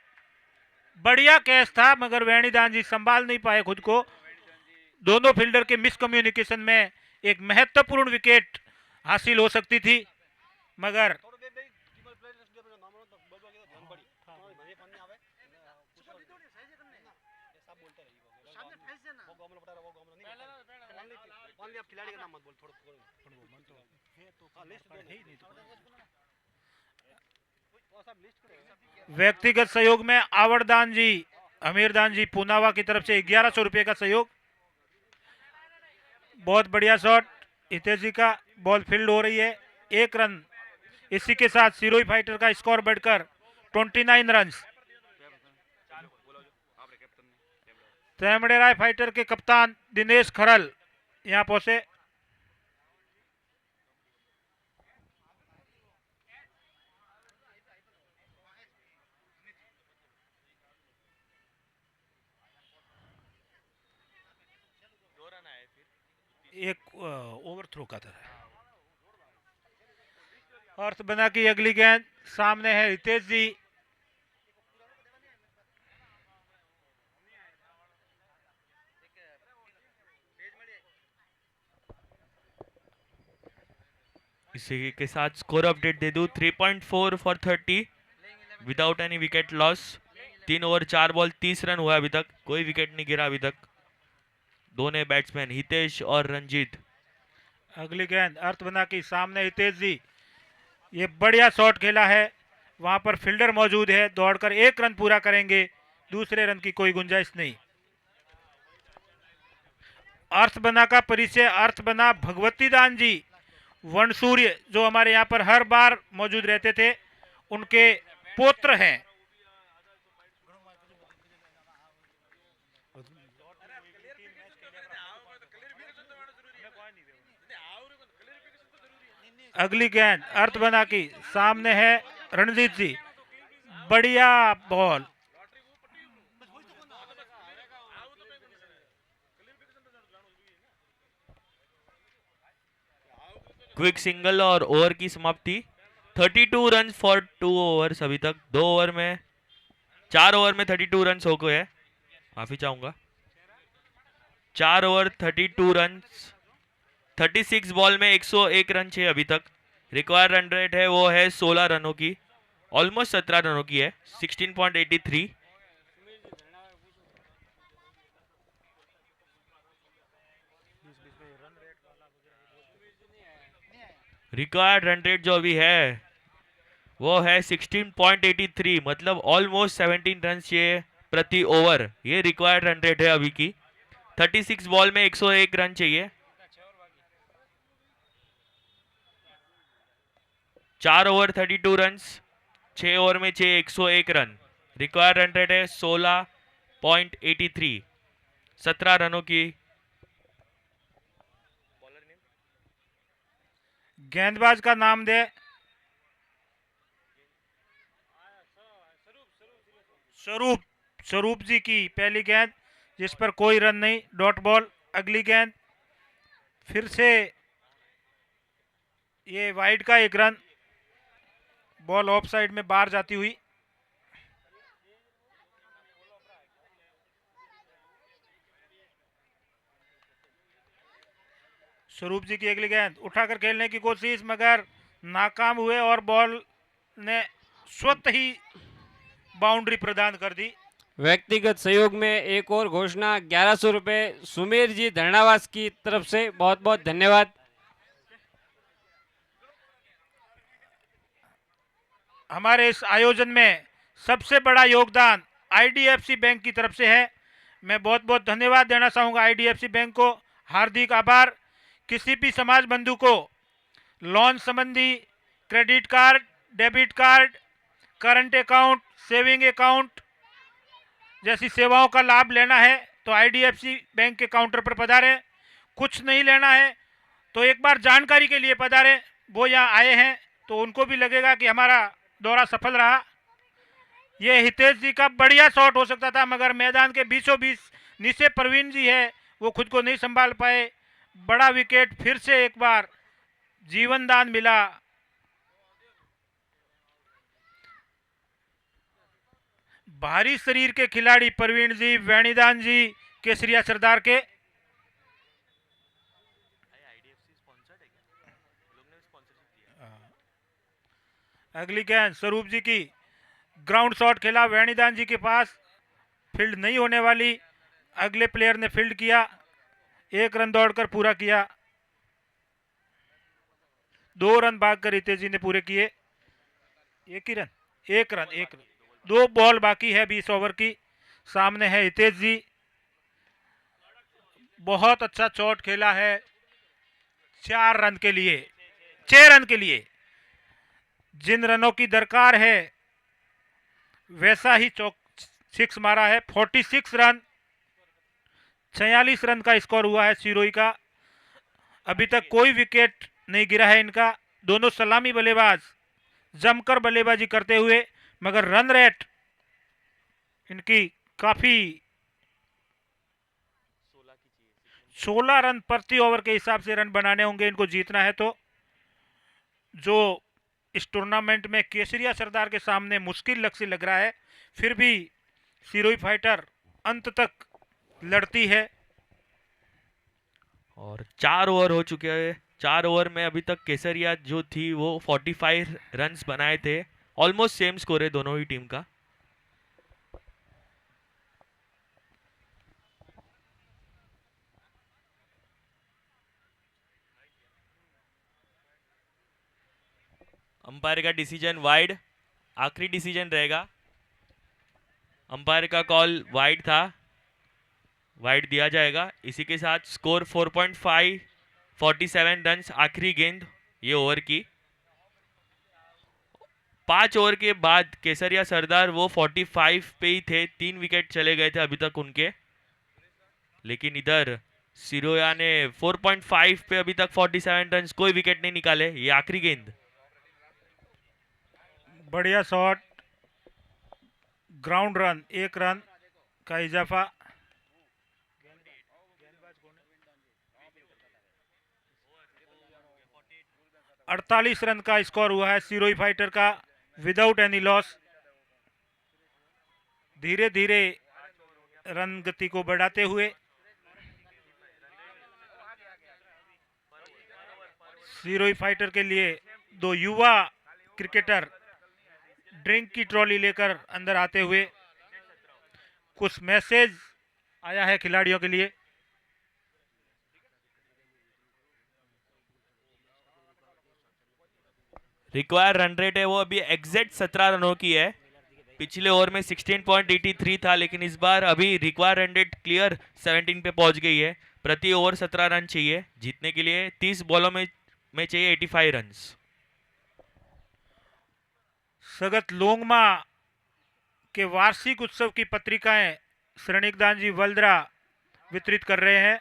S1: बढ़िया कैच था मगर वेणीदान जी संभाल नहीं पाए खुद को। दोनों फील्डर के मिसकम्युनिकेशन में एक महत्वपूर्ण विकेट हासिल हो सकती थी मगर व्यक्तिगत सहयोग में आवड़दान जी, अमीरदान जी पुनावा की तरफ से 1100 रुपए का सहयोग। बहुत बढ़िया शॉट हितेश जी का, बॉल फील्ड हो रही है, 1 रन। इसी के साथ सिरोही फाइटर का स्कोर बढ़कर 29 रन। तेमड़े राय फाइटर के कप्तान दिनेश खरल यहां पहुंचे। एक ओवर थ्रो का था। अर्थ बना की अगली गेंद सामने है हितेश जी,
S3: इसी के साथ स्कोर अपडेट दे दूं, 3.4 for 30 without any wicket loss. 3 over 4 ball 30 run हुआ अभी तक, कोई विकेट नहीं गिरा अभी तक। दोनों बैट्समैन हितेश और रंजीत।
S1: अगली गेंद अर्थ बना की सामने हितेश जी, ये बढ़िया शॉट खेला है, वहां पर फील्डर मौजूद है, दौड़कर 1 रन पूरा करेंगे, दूसरे रन की कोई गुंजाइश नहीं। अर्थ बना का परिचय अर्थ बना भगवती दान जी वनसूर्य जो हमारे यहाँ पर हर बार मौजूद रहते थे, उनके पुत्र हैं। अगली गेंद अर्थ बना की सामने है रणजीत जी, बढ़िया बॉल।
S3: क्विक सिंगल और ओवर की समाप्ति। 32 रन फॉर 2 ओवर्स अभी तक। 4 ओवर में 32 रन हो गए हैं, माफी चाहूंगा। 4 ओवर 32 रन, 36 बॉल में 101 रन चाहिए अभी तक। रिक्वायर्ड रन रेट है वो है 16 रनों की, ऑलमोस्ट 17 रनों की है, 16.83। रिक्वायर्ड रन रेट जो अभी है वो है 16.83, मतलब ऑलमोस्ट 17 रन चाहिए प्रति ओवर, ये रिक्वायर्ड रन रेट है अभी की। 36 बॉल में 101 रन चाहिए। 4 ओवर 32 रन, 6 ओवर में चाहिए 101 रन। रिक्वायर्ड रन रेट है 16.83, 17 रनों की।
S1: गेंदबाज का नाम दे। स्वरूप जी की पहली गेंद जिस पर कोई रन नहीं, डॉट बॉल। अगली गेंद फिर से ये वाइड का 1 रन, बॉल ऑफ साइड में बाहर जाती हुई। स्वरूप जी की अगली गेंद उठाकर खेलने की कोशिश मगर नाकाम हुए और बॉल ने स्वतः ही बाउंड्री प्रदान कर दी।
S5: व्यक्तिगत सहयोग में एक और घोषणा, 1100 रुपए सुमेर जी धरनावास की तरफ से, बहुत बहुत धन्यवाद।
S1: हमारे इस आयोजन में सबसे बड़ा योगदान आईडीएफसी बैंक की तरफ से है। मैं बहुत बहुत धन्यवाद देना चाहूँगा आईडीएफसी बैंक को, हार्दिक आभार। किसी भी समाज बंधु को लोन संबंधी, credit card, debit card, current account, saving account जैसी सेवाओं का लाभ लेना है तो आईडीएफसी बैंक के काउंटर पर पधारे, कुछ नहीं लेना है तो एक बार जानकारी के लिए पधारे। वो यहाँ आए हैं तो उनको भी लगेगा कि हमारा दौरा सफल रहा। ये हितेश जी का बढ़िया शॉट हो सकता था, मगर मैदान के बीचों बीच नीचे प्रवीण जी है, वो खुद को नहीं संभाल पाए। बड़ा विकेट, फिर से एक बार जीवन दान मिला। भारी शरीर के खिलाड़ी प्रवीण जी, वेणीदान जी, केसरिया सरदार के। अगली गेंद स्वरूप जी की, ग्राउंड शॉट खेला वेणीदान जी के पास, फील्ड नहीं होने वाली। अगले प्लेयर ने फील्ड किया, 1 रन दौड़कर पूरा किया। 2 रन भागकर हितेश जी ने पूरे किए। एक रन 2 बॉल बाकी है 20 ओवर की। सामने है हितेश जी, बहुत अच्छा शॉट खेला है 4 रन के लिए, 6 रन के लिए। जिन रनों की दरकार है वैसा ही चौक 6 मारा है। 46 रन, 46 रन का स्कोर हुआ है सिरोही का। अभी तक कोई विकेट नहीं गिरा है इनका। दोनों सलामी बल्लेबाज जमकर बल्लेबाजी करते हुए, मगर रन रेट इनकी काफी 16 रन प्रति ओवर के हिसाब से रन बनाने होंगे इनको जीतना है तो, जो इस टूर्नामेंट में केसरिया सरदार के सामने मुश्किल लक्ष्य लग रहा है। फिर भी सिरोही फाइटर अंत तक लड़ती है।
S3: और 4 ओवर हो चुके हैं। 4 ओवर में अभी तक केसरिया जो थी वो 45 रन्स बनाए थे। ऑलमोस्ट सेम स्कोर है दोनों ही टीम का। अंपायर का डिसीजन वाइड, आखिरी डिसीजन रहेगा। अंपायर का कॉल वाइड था, वाइड दिया जाएगा। इसी के साथ स्कोर 4.5, 47 रन्स आखिरी गेंद ये ओवर की। 5 ओवर के बाद केसरिया सरदार वो 45 पे ही थे, 3 विकेट चले गए थे अभी तक उनके। लेकिन इधर सिरोया ने 4.5 पे अभी तक 47 रन्स, कोई विकेट नहीं निकाले। ये आखिरी गेंद,
S1: बढ़िया शॉट, ग्राउंड रन, 1 रन का इजाफा। अड़तालीस रन का स्कोर हुआ है सिरोही फाइटर का विदाउट एनी लॉस। धीरे धीरे रन गति को बढ़ाते हुए सिरोही फाइटर के लिए 2 युवा क्रिकेटर ड्रिंक की ट्रॉली लेकर अंदर आते हुए। कुछ मैसेज आया है खिलाड़ियों के लिए।
S3: रिक्वायर रन रेट है वो अभी एग्जैक्ट 17 रनों की है। पिछले ओवर में 16.83 था, लेकिन इस बार अभी रिक्वायर रन रेट क्लियर 17 पे पहुंच गई है। प्रति ओवर 17 रन चाहिए जीतने के लिए। 30 बॉलों में चाहिए 85 रन्स।
S1: सगत लोंगमा के वार्षिक उत्सव की पत्रिकाएं श्रेणिकदान जी वल्द्रा वितरित कर रहे हैं।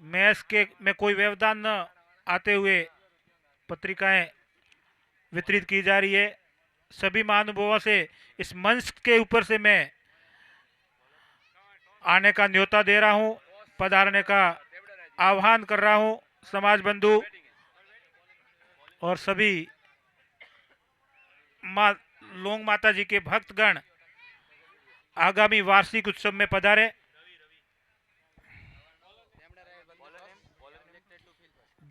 S1: मैच के में कोई व्यवधान न आते हुए पत्रिकाएं वितरित की जा रही है। सभी महानुभावों से इस मंच के ऊपर से मैं आने का न्योता दे रहा हूं, पधारने का आह्वान कर रहा हूं। समाज बंधु और सभी लोंग माता जी के भक्तगण आगामी वार्षिक उत्सव में पधारे।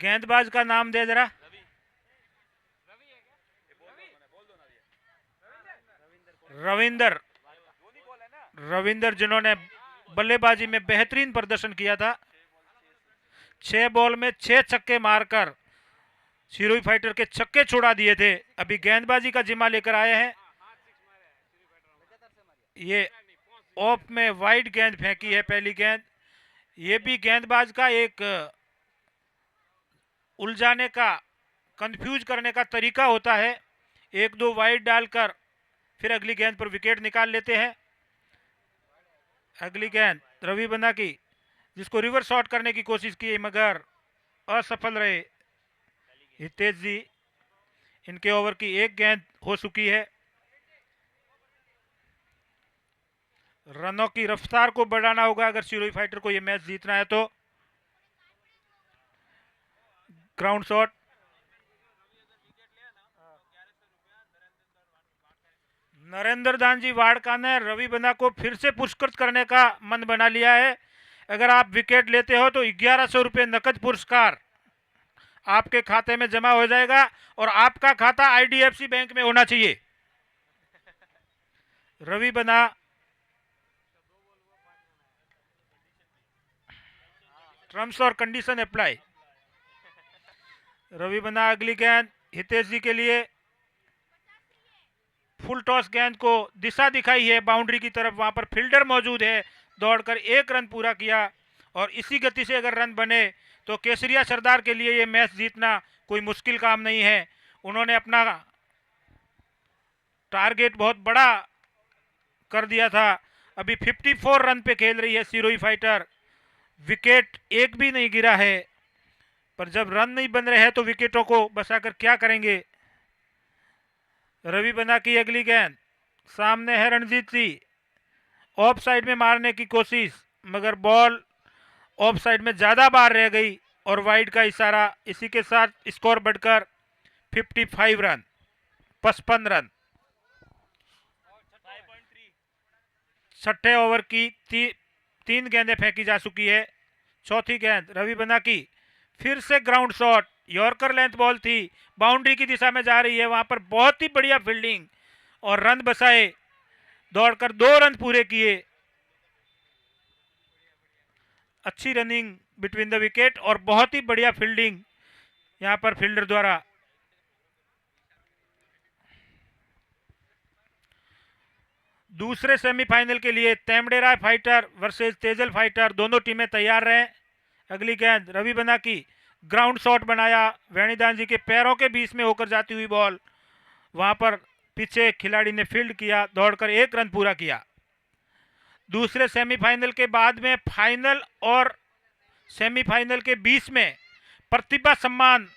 S1: गेंदबाज का नाम दे जरा। रविंदर जिन्होंने बल्लेबाजी में बेहतरीन प्रदर्शन किया था। 6 बॉल में 6 छक्के मारकर सिरोही फाइटर के छक्के छुड़ा दिए थे। अभी गेंदबाजी का जिम्मा लेकर आए हैं। ये ऑफ में वाइड गेंद फेंकी है पहली गेंद। ये भी गेंदबाज का एक उलझाने का, कंफ्यूज करने का तरीका होता है। 1-2 वाइड डालकर फिर अगली गेंद पर विकेट निकाल लेते हैं। अगली गेंद रवि बंदा की, जिसको रिवर्स शॉट करने की कोशिश की मगर असफल रहे हितेश जी। इनके ओवर की एक गेंद हो चुकी है। रनों की रफ्तार को बढ़ाना होगा अगर सिरोही फाइटर को यह मैच जीतना है तो। ग्राउंड शॉट, नरेंद्र दान जी वाड़का ने रवि बंदा को फिर से पुरस्कृत करने का मन बना लिया है। अगर आप विकेट लेते हो तो 1100 रुपये नकद पुरस्कार आपके खाते में जमा हो जाएगा और आपका खाता आईडीएफसी बैंक में होना चाहिए। रवि बंदा टर्म्स और कंडीशन अप्लाई। रवि बंदा अगली गेंद हितेश जी के लिए, फुल टॉस गेंद को दिशा दिखाई है बाउंड्री की तरफ, वहां पर फील्डर मौजूद है, दौड़कर एक रन पूरा किया। और इसी गति से अगर रन बने तो केसरिया सरदार के लिए ये मैच जीतना कोई मुश्किल काम नहीं है। उन्होंने अपना टारगेट बहुत बड़ा कर दिया था। अभी 54 रन पे खेल रही है सिरोही फाइटर, विकेट एक भी नहीं गिरा है, पर जब रन नहीं बन रहे हैं तो विकेटों को बचाकर क्या करेंगे। रवि बंदा की अगली गेंद, सामने है रणजीत जी, ऑफ साइड में मारने की कोशिश मगर बॉल ऑफ साइड में ज्यादा बार रह गई और वाइड का इशारा। इसी के साथ स्कोर बढ़कर 55 रन, 55 रन। छठे ओवर की तीन गेंदें फेंकी जा चुकी है। चौथी गेंद रवि बंदा की, फिर से ground shot, yorker length ball थी, बाउंड्री की दिशा में जा रही है, वहां पर बहुत ही बढ़िया फील्डिंग और रन बसाए, दौड़कर 2 रन पूरे किए। अच्छी रनिंग बिटवीन द विकेट और बहुत ही बढ़िया फील्डिंग यहां पर फील्डर द्वारा। दूसरे सेमीफाइनल के लिए तेमडेरा फाइटर वर्सेस तेजल फाइटर, दोनों टीमें तैयार रहे। अगली गेंद रवि बंदा की, ग्राउंड शॉट बनाया, वेणीदान जी के पैरों के बीच में होकर जाती हुई बॉल, वहां पर पीछे खिलाड़ी ने फील्ड किया, दौड़कर 1 रन पूरा किया। दूसरे सेमीफाइनल के बाद में फाइनल और सेमीफाइनल के बीच में प्रतिभा सम्मान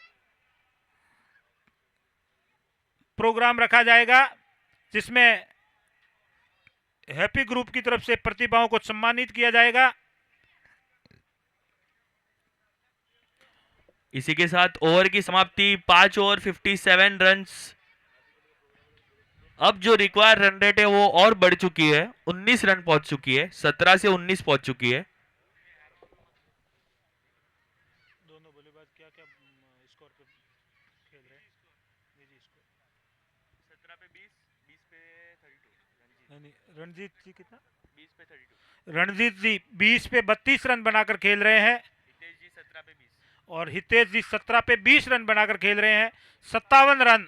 S1: प्रोग्राम रखा जाएगा, जिसमें हैप्पी ग्रुप की तरफ से प्रतिभाओं को सम्मानित किया जाएगा।
S3: इसी के साथ ओवर की समाप्ति, 5 ओवर 57 रन्स। अब जो रिक्वायर रन रेट है वो और बढ़ चुकी है, 19 रन पहुंच चुकी है, 17 से 19 पहुंच चुकी है।
S1: दोनों बल्लेबाज क्या क्या स्कोर पे खेल रहे हैं?
S2: 17 पे 20, 20 पे 32।
S1: नहीं, रणजीत जी कितना?
S2: 20 पे 32।
S1: रणजीत जी 20 पे 32 रन बनाकर खेल रहे हैं
S2: हितेश जी 17 पे 20।
S1: और हितेश जी 17 पे 20 रन बनाकर खेल रहे हैं। 57 रन,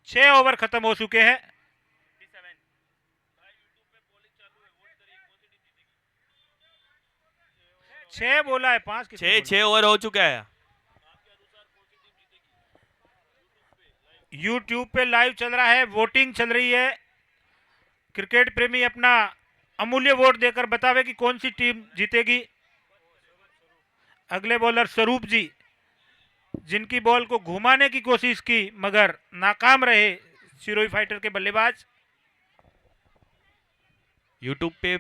S1: 6 ओवर खत्म हो चुके हैं। 6 बोला है, 5
S3: छह ओवर हो चुका है।
S1: यूट्यूब पे लाइव चल रहा है, वोटिंग चल रही है। क्रिकेट प्रेमी अपना अमूल्य वोट देकर बतावे कि कौन सी टीम जीतेगी। अगले बॉलर स्वरूप जी, जिनकी बॉल को घुमाने की कोशिश की मगर नाकाम रहे सिरोही फाइटर के बल्लेबाज।
S3: यूट्यूब पे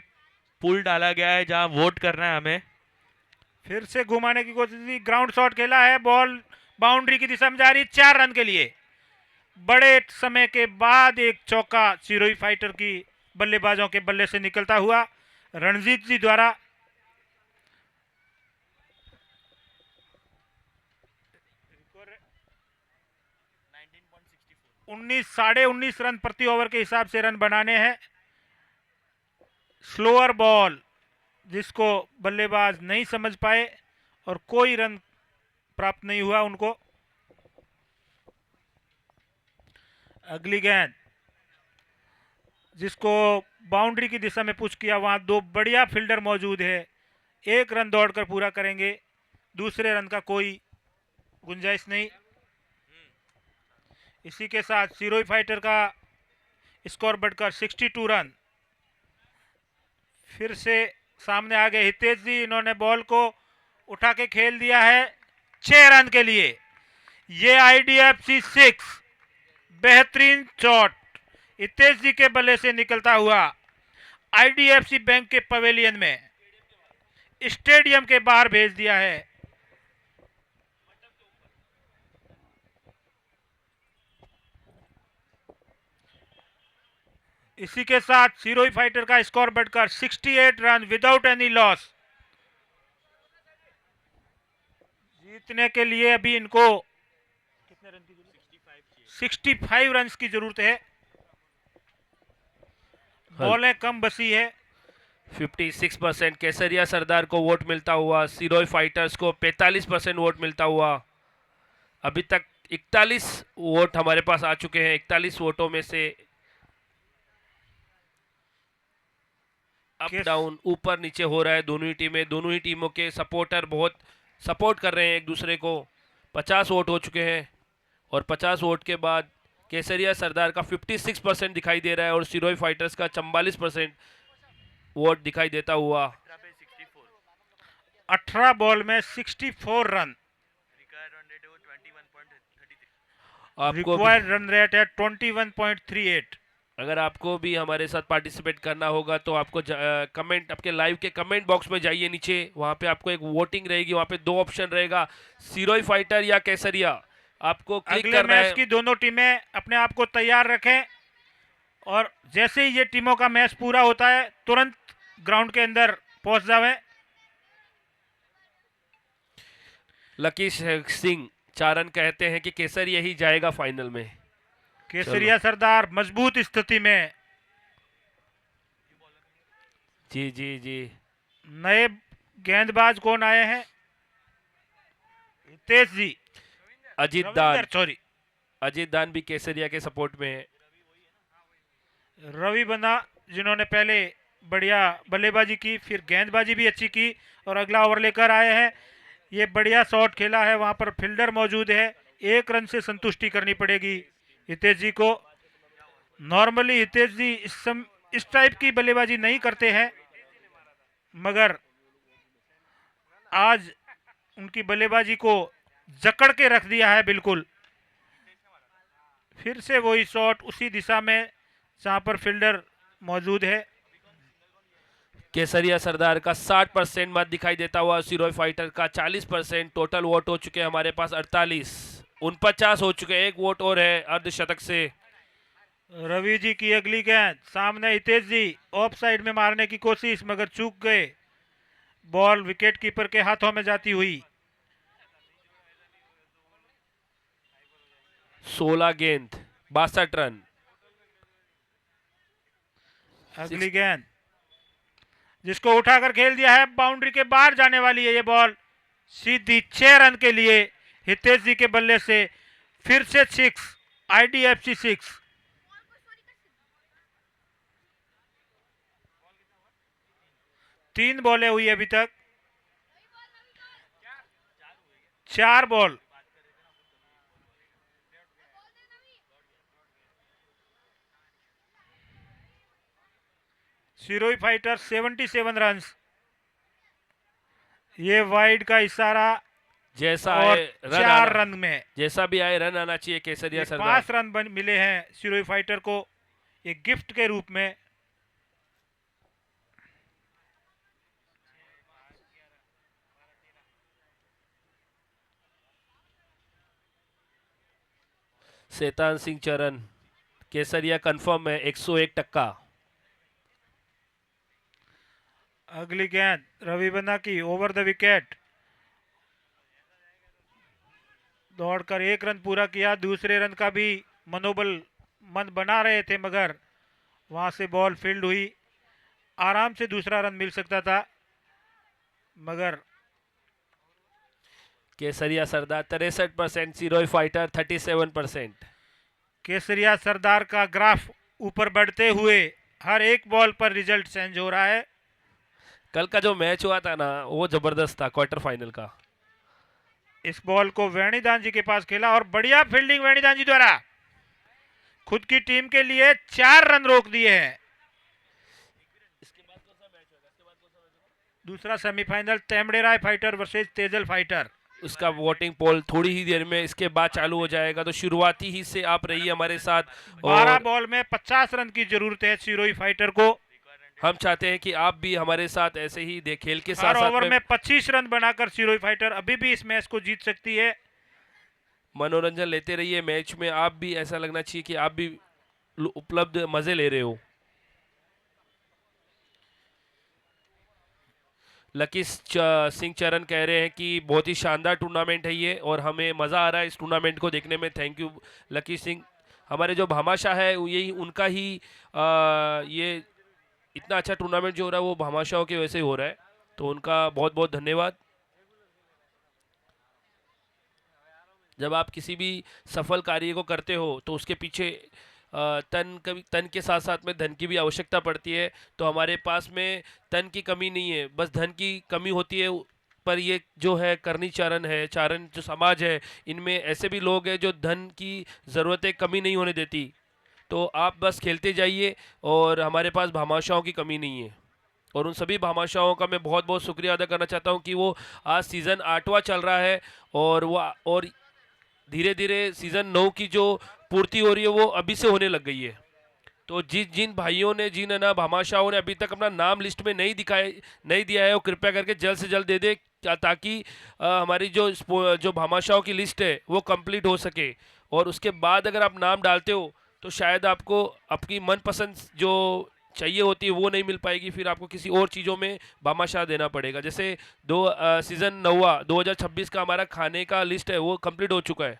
S3: पुल डाला गया है जहां वोट करना है हमें।
S1: फिर से घुमाने की कोशिश की, ग्राउंड शॉट खेला है, बॉल बाउंड्री की दिशा में जा रही, 4 रन के लिए। बड़े समय के बाद एक चौका सिरोही फाइटर की बल्लेबाजों के बल्ले से निकलता हुआ रणजीत जी द्वारा। 19 रन प्रति ओवर के हिसाब से रन बनाने हैं। स्लोअर बॉल जिसको बल्लेबाज नहीं समझ पाए और कोई रन प्राप्त नहीं हुआ उनको। अगली गेंद जिसको बाउंड्री की दिशा में पुश किया, वहां 2 बढ़िया फील्डर मौजूद है, 1 रन दौड़कर पूरा करेंगे, दूसरे रन का कोई गुंजाइश नहीं। इसी के साथ सिरोही फाइटर का स्कोर बढ़कर 62 रन। फिर से सामने आ गए हितेश जी, इन्होंने बॉल को उठा के खेल दिया है 6 रन के लिए। ये IDFC 6 बेहतरीन शॉट हितेश जी के बल्ले से निकलता हुआ IDFC बैंक के पवेलियन में स्टेडियम के बाहर भेज दिया है। इसी के साथ सिरोही फाइटर का स्कोर बढ़कर 68 रन विदाउट एनी लॉस। जीतने के लिए अभी इनको कितने रन की जरूरत? 65 रन की जरूरत है। बॉलें कम बसी है।
S6: 56% केसरिया सरदार को वोट मिलता हुआ, सिरोही फाइटर्स को 45% वोट मिलता हुआ। अभी तक 41 वोट हमारे पास आ चुके हैं। 41 वोटों में से अप डाउन ऊपर नीचे हो रहा है दोनों ही टीमें। दोनों ही टीमों के सपोर्टर बहुत सपोर्ट कर रहे हैं एक दूसरे को। 50 वोट हो चुके हैं और 50 वोट के बाद केसरिया सरदार का 56% दिखाई दे रहा है और सिरोही फाइटर्स का 44% वोट दिखाई देता हुआ।
S1: 18 बॉल में 64 रन।
S6: आपको
S1: रिक्वायर्ड रन रेट है 21.38।
S6: अगर आपको भी हमारे साथ पार्टिसिपेट करना होगा तो आपको कमेंट, आपके लाइव के कमेंट बॉक्स में जाइए नीचे, वहाँ पे आपको एक वोटिंग रहेगी। वहाँ पे 2 ऑप्शन रहेगा, सिरोही फाइटर या केसरिया। आपको क्लिक
S1: अगले
S6: करना
S1: मैच
S6: है।
S1: की दोनों टीमें अपने आप को तैयार रखें और जैसे ही ये टीमों का मैच पूरा होता है तुरंत ग्राउंड के अंदर पहुंच जावे।
S6: लकी सिंह चारण कहते हैं कि केसरिया ही जाएगा फाइनल में।
S1: केसरिया सरदार मजबूत स्थिति में।
S6: जी जी जी।
S1: नए गेंदबाज कौन आए हैं? हितेश जी,
S6: अजीत दान,
S1: सॉरी
S6: अजीत दान भी केसरिया के सपोर्ट में है।
S1: रवि बंदा, जिन्होंने पहले बढ़िया बल्लेबाजी की, फिर गेंदबाजी भी अच्छी की और अगला ओवर लेकर आए हैं। ये बढ़िया शॉट खेला है, वहां पर फील्डर मौजूद है। 1 रन से संतुष्टि करनी पड़ेगी हितेश जी को। नॉर्मली हितेश जी इस टाइप की बल्लेबाजी नहीं करते हैं, मगर आज उनकी बल्लेबाजी को जकड़ के रख दिया है बिल्कुल। फिर से वही शॉट उसी दिशा में जहां पर फील्डर मौजूद है।
S6: केसरिया सरदार का 60% मत दिखाई देता हुआ, सिरोही फाइटर का 40%। टोटल वोट हो चुके हैं हमारे पास 48। 49 हो चुके हैं, 1 वोट और है अर्धशतक से।
S1: रवि जी की अगली गेंद सामने, हितेश जी ऑफ साइड में मारने की कोशिश मगर चूक गए। बॉल विकेट कीपर के हाथों में जाती हुई।
S6: 16 गेंद 62 रन।
S1: अगली गेंद जिसको उठाकर खेल दिया है, बाउंड्री के बाहर जाने वाली है ये बॉल। सीधी 6 रन के लिए हितेश जी के बल्ले से फिर से 6, IDFC 6। तीन बॉलें हुई अभी तक, 4 बॉल। Sirohi fighter 77 run. ये वाइड का इशारा
S6: जैसा
S1: और
S6: आए रन
S1: 4
S6: आना,
S1: रन में
S6: जैसा भी आए रन आना चाहिए केसरिया सरदार।
S1: 5 रन मिले हैं सिरोही फाइटर को एक गिफ्ट के रूप में।
S6: शैतान सिंह चरण, केसरिया कंफर्म है 101%।
S1: अगली गेंद रवि बन्ना की ओवर द विकेट, दौड़कर 1 रन पूरा किया। दूसरे रन का भी मनोबल मन बना रहे थे मगर वहां से बॉल फील्ड हुई। आराम से दूसरा रन मिल सकता था मगर
S6: केसरिया सरदार 63%, सिरोही फाइटर 37%।
S1: केसरिया सरदार का ग्राफ ऊपर बढ़ते हुए हर एक बॉल पर रिजल्ट चेंज हो रहा है।
S6: कल का जो मैच हुआ था ना वो जबरदस्त था, क्वार्टर फाइनल का।
S1: इस बॉल को वेणीदान जी के पास खेला और बढ़िया फील्डिंग वेणीदान जी द्वारा। खुद की टीम के लिए 4 रन रोक दिए हैं। दूसरा semifinal Temderai fighter versus Tejal fighter.
S6: उसका वोटिंग पोल थोड़ी ही देर में इसके बाद चालू हो जाएगा, तो शुरुआती ही से आप रहिए हमारे साथ।
S1: 12
S6: और
S1: बॉल में 50 रन की जरूरत है सिरोही फाइटर को।
S6: हम चाहते हैं कि आप भी हमारे साथ ऐसे ही खेल के साथ
S1: हर
S6: साथ
S1: ओवर
S6: में
S1: में 25 रन बनाकर सिरोही फाइटर अभी भी इस मैच को जीत सकती है।
S6: मनोरंजन लेते रहिए मैच में। आप भी ऐसा लगना चाहिए कि आप भी उपलब्ध मजे ले रहे हो। लकी सिंह चरण कह रहे हैं कि बहुत ही शानदार टूर्नामेंट है ये और हमें मज़ा आ रहा है इस टूर्नामेंट को देखने में। Thank you lucky Singh. हमारे जो भामाशाह है यही उनका ही ये इतना अच्छा टूर्नामेंट जो हो रहा है वो भामाशाह की वजह से ही हो रहा है, तो उनका बहुत बहुत धन्यवाद। जब आप किसी भी सफल कार्य को करते हो तो उसके पीछे तन के साथ साथ में धन की भी आवश्यकता पड़ती है। तो हमारे पास में तन की कमी नहीं है, बस धन की कमी होती है। पर ये जो है करनी चारण है, चारण जो समाज है, इनमें ऐसे भी लोग हैं जो धन की ज़रूरतें कमी नहीं होने देती। तो आप बस खेलते जाइए और हमारे पास भामाशाहों की कमी नहीं है। और उन सभी भामाशाहों का मैं बहुत बहुत शुक्रिया अदा करना चाहता हूँ कि वो आज सीज़न 8वां चल रहा है और धीरे धीरे सीज़न 9 की जो पूर्ति हो रही है वो अभी से होने लग गई है। तो जिन भाइयों ने जिन ना भामाशाहों ने अभी तक अपना नाम लिस्ट में नहीं दिया है वो कृपया करके जल्द से जल्द दे दे, ताकि हमारी जो भामाशाहों की लिस्ट है वो कंप्लीट हो सके। और उसके बाद अगर आप नाम डालते हो तो शायद आपको आपकी मनपसंद जो चाहिए होती है वो नहीं मिल पाएगी, फिर आपको किसी और चीज़ों में भामाशाह देना पड़ेगा। जैसे सीज़न 9 2026 का हमारा खाने का लिस्ट है वो कंप्लीट हो चुका है,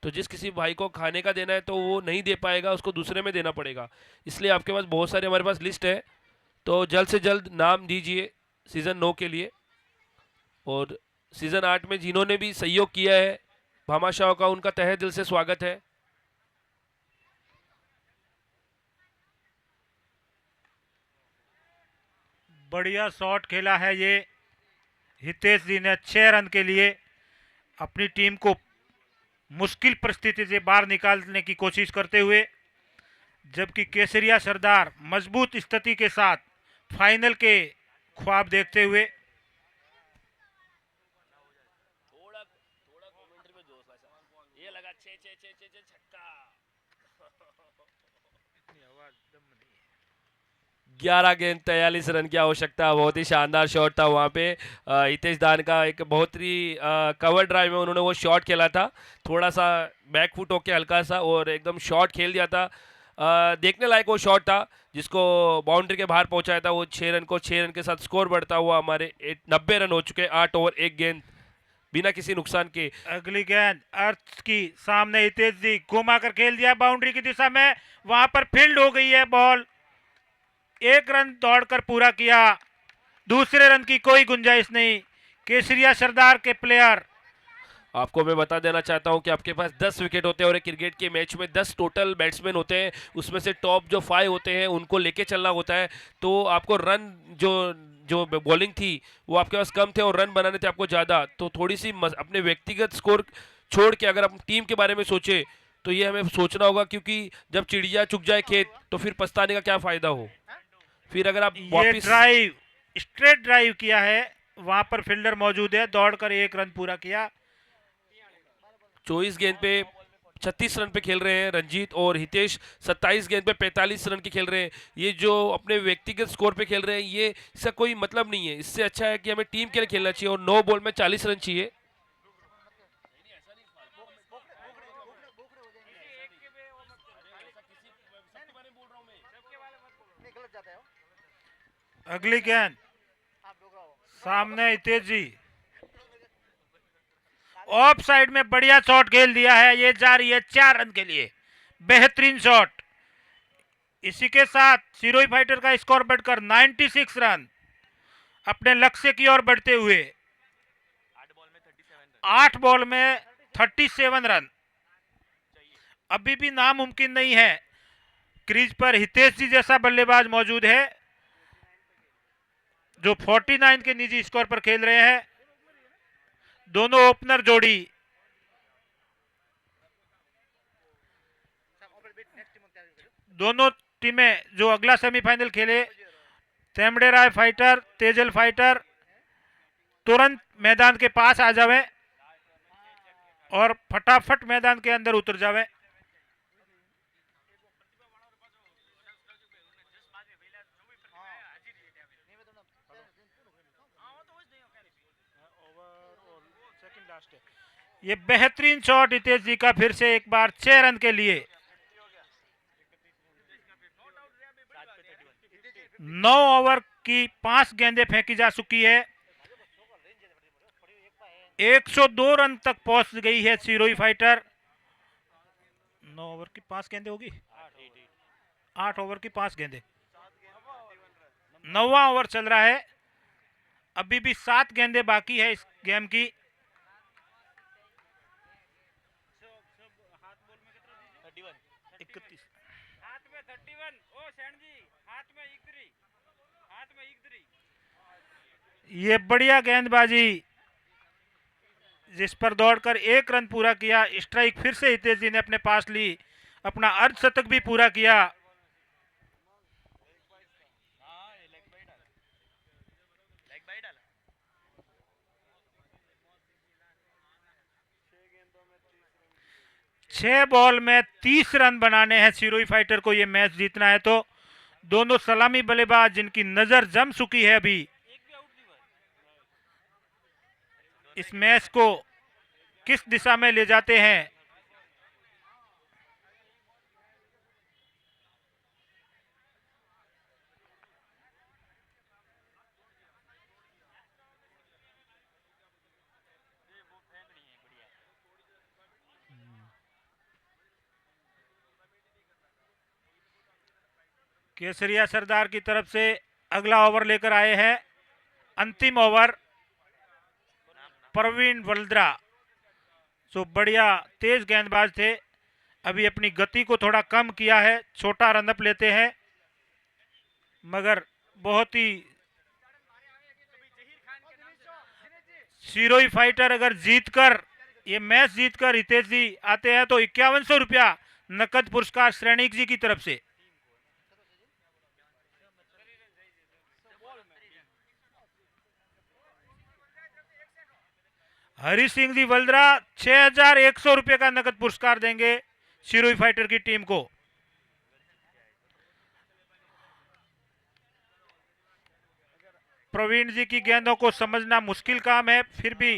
S6: तो जिस किसी भाई को खाने का देना है तो वो नहीं दे पाएगा, उसको दूसरे में देना पड़ेगा। इसलिए आपके पास बहुत सारे हमारे पास लिस्ट है, तो जल्द से जल्द नाम दीजिए सीज़न 9 के लिए। और सीज़न 8 में जिन्होंने भी सहयोग किया है भामाशाह का, उनका तहे दिल से स्वागत है।
S1: बढ़िया शॉट खेला है ये हितेश जी ने 6 रन के लिए अपनी टीम को मुश्किल परिस्थिति से बाहर निकालने की कोशिश करते हुए, जबकि केसरिया सरदार मजबूत स्थिति के साथ फाइनल के ख्वाब देखते हुए।
S6: थोड़ा कमेंट्री में जोश भाई, ये लगा 6 6 6 6 छक्का। 11 गेंद 43 रन की आवश्यकता। बहुत ही शानदार शॉट था वहाँ पे हितेश दान का। एक बहुत ही कवर ड्राइव में उन्होंने वो शॉट खेला था, थोड़ा सा बैक फुट होके हल्का सा और एकदम शॉट खेल दिया था। देखने लायक वो शॉट था जिसको बाउंड्री के बाहर पहुंचाया था। वो 6 रन के साथ स्कोर बढ़ता हुआ हमारे 90 रन हो चुके, 8 ओवर 1 गेंद बिना किसी नुकसान के।
S1: अगली गेंद अर्थ की सामने हितेश जी घुमा कर खेल दिया बाउंड्री की दिशा में, वहां पर फील्ड हो गई है बॉल। 1 रन दौड़कर पूरा किया, दूसरे रन की कोई गुंजाइश नहीं। केसरिया सरदार के प्लेयर।
S6: आपको मैं बता देना चाहता हूं कि आपके पास 10 विकेट होते हैं और एक क्रिकेट के मैच में 10 टोटल बैट्समैन होते हैं, उसमें से टॉप जो 5 होते हैं उनको लेके चलना होता है। तो आपको रन जो बॉलिंग थी वो आपके पास कम थे और रन बनाने थे आपको ज़्यादा। तो थोड़ी सी अपने व्यक्तिगत स्कोर छोड़ के अगर हम टीम के बारे में सोचे तो ये हमें सोचना होगा, क्योंकि जब चिड़िया चुग जाए खेत तो फिर पछताने का क्या फ़ायदा हो। फिर अगर आप वापस
S1: ड्राइव स्ट्रेट ड्राइव किया है, वहां पर फील्डर मौजूद है, दौड़कर 1 रन पूरा किया।
S6: 24 गेंद पे 36 रन पे खेल रहे हैं रंजीत, और हितेश 27 गेंद पे 45 रन की खेल रहे हैं। ये जो अपने व्यक्तिगत स्कोर पे खेल रहे हैं ये इसका कोई मतलब नहीं है। इससे अच्छा है कि हमें टीम के लिए खेलना चाहिए और 9 बॉल में 40 रन चाहिए।
S1: अगली गेंद सामने हितेश जी ऑफ साइड में बढ़िया शॉट खेल दिया है, ये जा रही है 4 रन के लिए, बेहतरीन शॉट। इसी के साथ सिरोही फाइटर का स्कोर बढ़कर 96 रन अपने लक्ष्य की ओर बढ़ते हुए 8 बॉल में 37 रन। अभी भी नामुमकिन नहीं है, क्रीज पर हितेश जी जैसा बल्लेबाज मौजूद है जो 49 के निजी स्कोर पर खेल रहे हैं। दोनों ओपनर जोड़ी दोनों टीमें जो अगला सेमीफाइनल खेले, तेमड़ेराय फाइटर तेजल फाइटर तुरंत मैदान के पास आ जावे और फटाफट मैदान के अंदर उतर जावे। ये बेहतरीन शॉट हितेश जी का फिर से एक बार 6 रन के लिए। 9 ओवर की 5 गेंदें फेंकी जा चुकी है। 102 रन तक पहुंच गई है सिरोही फाइटर। 9 ओवर की 5 गेंदें होगी, 8 ओवर की 5 गेंदें। 9वां ओवर चल रहा है, अभी भी 7 गेंदें बाकी है इस गेम की। ये बढ़िया गेंदबाजी जिस पर दौड़कर 1 रन पूरा किया। स्ट्राइक फिर से हितेश जी ने अपने पास ली, अपना अर्धशतक भी पूरा किया। छह बॉल में 30 रन बनाने हैं सिरोही फाइटर को ये मैच जीतना है। तो दोनों सलामी बल्लेबाज जिनकी नजर जम चुकी है अभी, इस मैच को किस दिशा में ले जाते हैं। केसरिया सरदार की तरफ से अगला ओवर लेकर आए हैं। अंतिम ओवर प्रवीण वल्द्रा जो बढ़िया तेज गेंदबाज थे, अभी अपनी गति को थोड़ा कम किया है। छोटा रनअप लेते हैं मगर बहुत ही सिरोही फाइटर अगर जीतकर ये मैच जीतकर हितेश जी आते हैं तो 5100 रुपया नकद पुरस्कार श्रेणिक जी की तरफ से। हरी सिंह जी वल्द्रा 6100 रुपये का नकद पुरस्कार देंगे सिरोही फाइटर की टीम को। प्रवीण जी की गेंदों को समझना मुश्किल काम है, फिर भी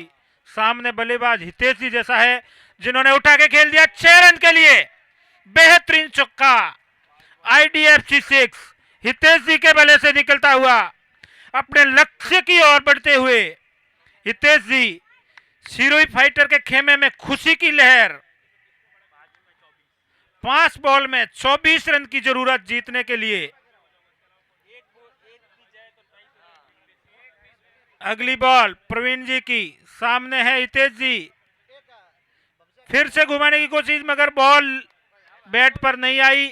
S1: सामने बल्लेबाज हितेश जी जैसा है जिन्होंने उठा के खेल दिया 6 रन के लिए। बेहतरीन चौका IDFC 6 हितेश जी के बल्ले से निकलता हुआ अपने लक्ष्य की ओर बढ़ते हुए हितेश जी सिरोही फाइटर के खेमे में खुशी की लहर। 5 बॉल में 24 रन की जरूरत जीतने के लिए। अगली बॉल प्रवीण जी की, सामने है हितेश जी, फिर से घुमाने की कोशिश मगर बॉल बैट पर नहीं आई।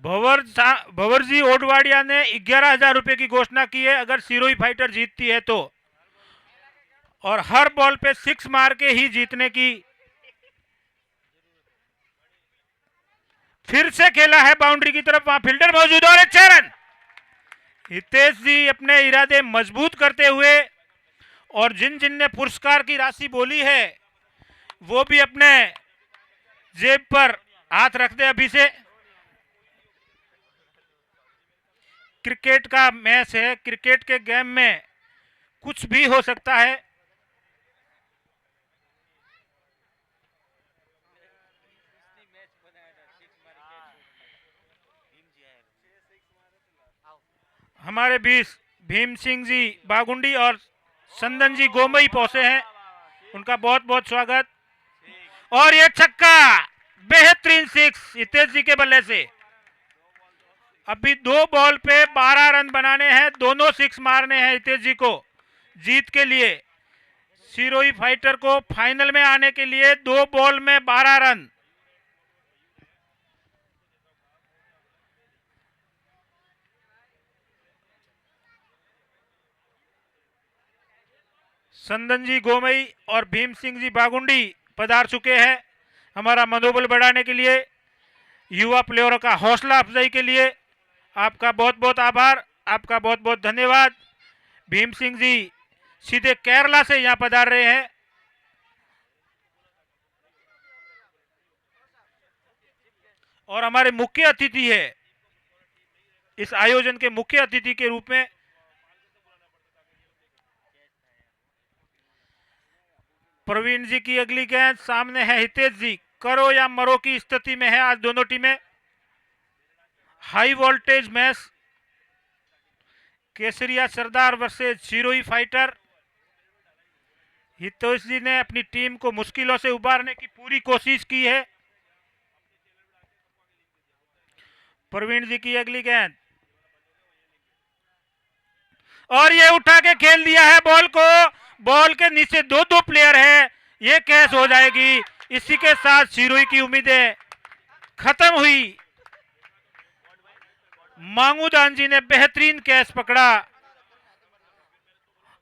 S1: भंवर जी ओडवाडिया ने 11,000 रुपए की घोषणा की है अगर सिरोही फाइटर जीतती है तो, और हर बॉल पे 6 मार के ही जीतने की। फिर से खेला है बाउंड्री की तरफ, वहां फील्डर मौजूद और 6 रन। हितेश जी अपने इरादे मजबूत करते हुए और जिन जिन ने पुरस्कार की राशि बोली है वो भी अपने जेब पर हाथ रख दे अभी से। क्रिकेट का मैच है, क्रिकेट के गेम में कुछ भी हो सकता है। हमारे बीच भीम सिंह जी बागुंडी और संदन जी गोमई पहुंचे हैं, उनका बहुत बहुत स्वागत। और ये छक्का, बेहतरीन 6 हितेश जी के बल्ले से। अभी 2 बॉल पे 12 रन बनाने हैं, दोनों 6 मारने हैं हितेश जी को जीत के लिए। सिरोही फाइटर को फाइनल में आने के लिए 2 बॉल में 12 रन। संदन जी गोमई और भीम सिंह जी बागुंडी पधार चुके हैं हमारा मनोबल बढ़ाने के लिए, युवा प्लेयरों का हौसला अफजाई के लिए। आपका बहुत बहुत आभार, आपका बहुत बहुत धन्यवाद। भीम सिंह जी सीधे केरला से यहाँ पधार रहे हैं। और हमारे मुख्य अतिथि है, इस आयोजन के मुख्य अतिथि के रूप में प्रवीण जी की अगली गेंद सामने है। हितेश जी करो या मरो की स्थिति में है आज दोनों टीमें। हाई वोल्टेज मैच, केसरिया सरदार वर्सेस सिरोही फाइटर। हितेश जी ने अपनी टीम को मुश्किलों से उबारने की पूरी कोशिश की है। प्रवीण जी की अगली गेंद और ये उठा के खेल दिया है बॉल को। बॉल के नीचे दो दो प्लेयर है, ये कैच हो जाएगी। इसी के साथ सिरोही की उम्मीदें खत्म हुई। मांगूदान जी ने बेहतरीन कैच पकड़ा।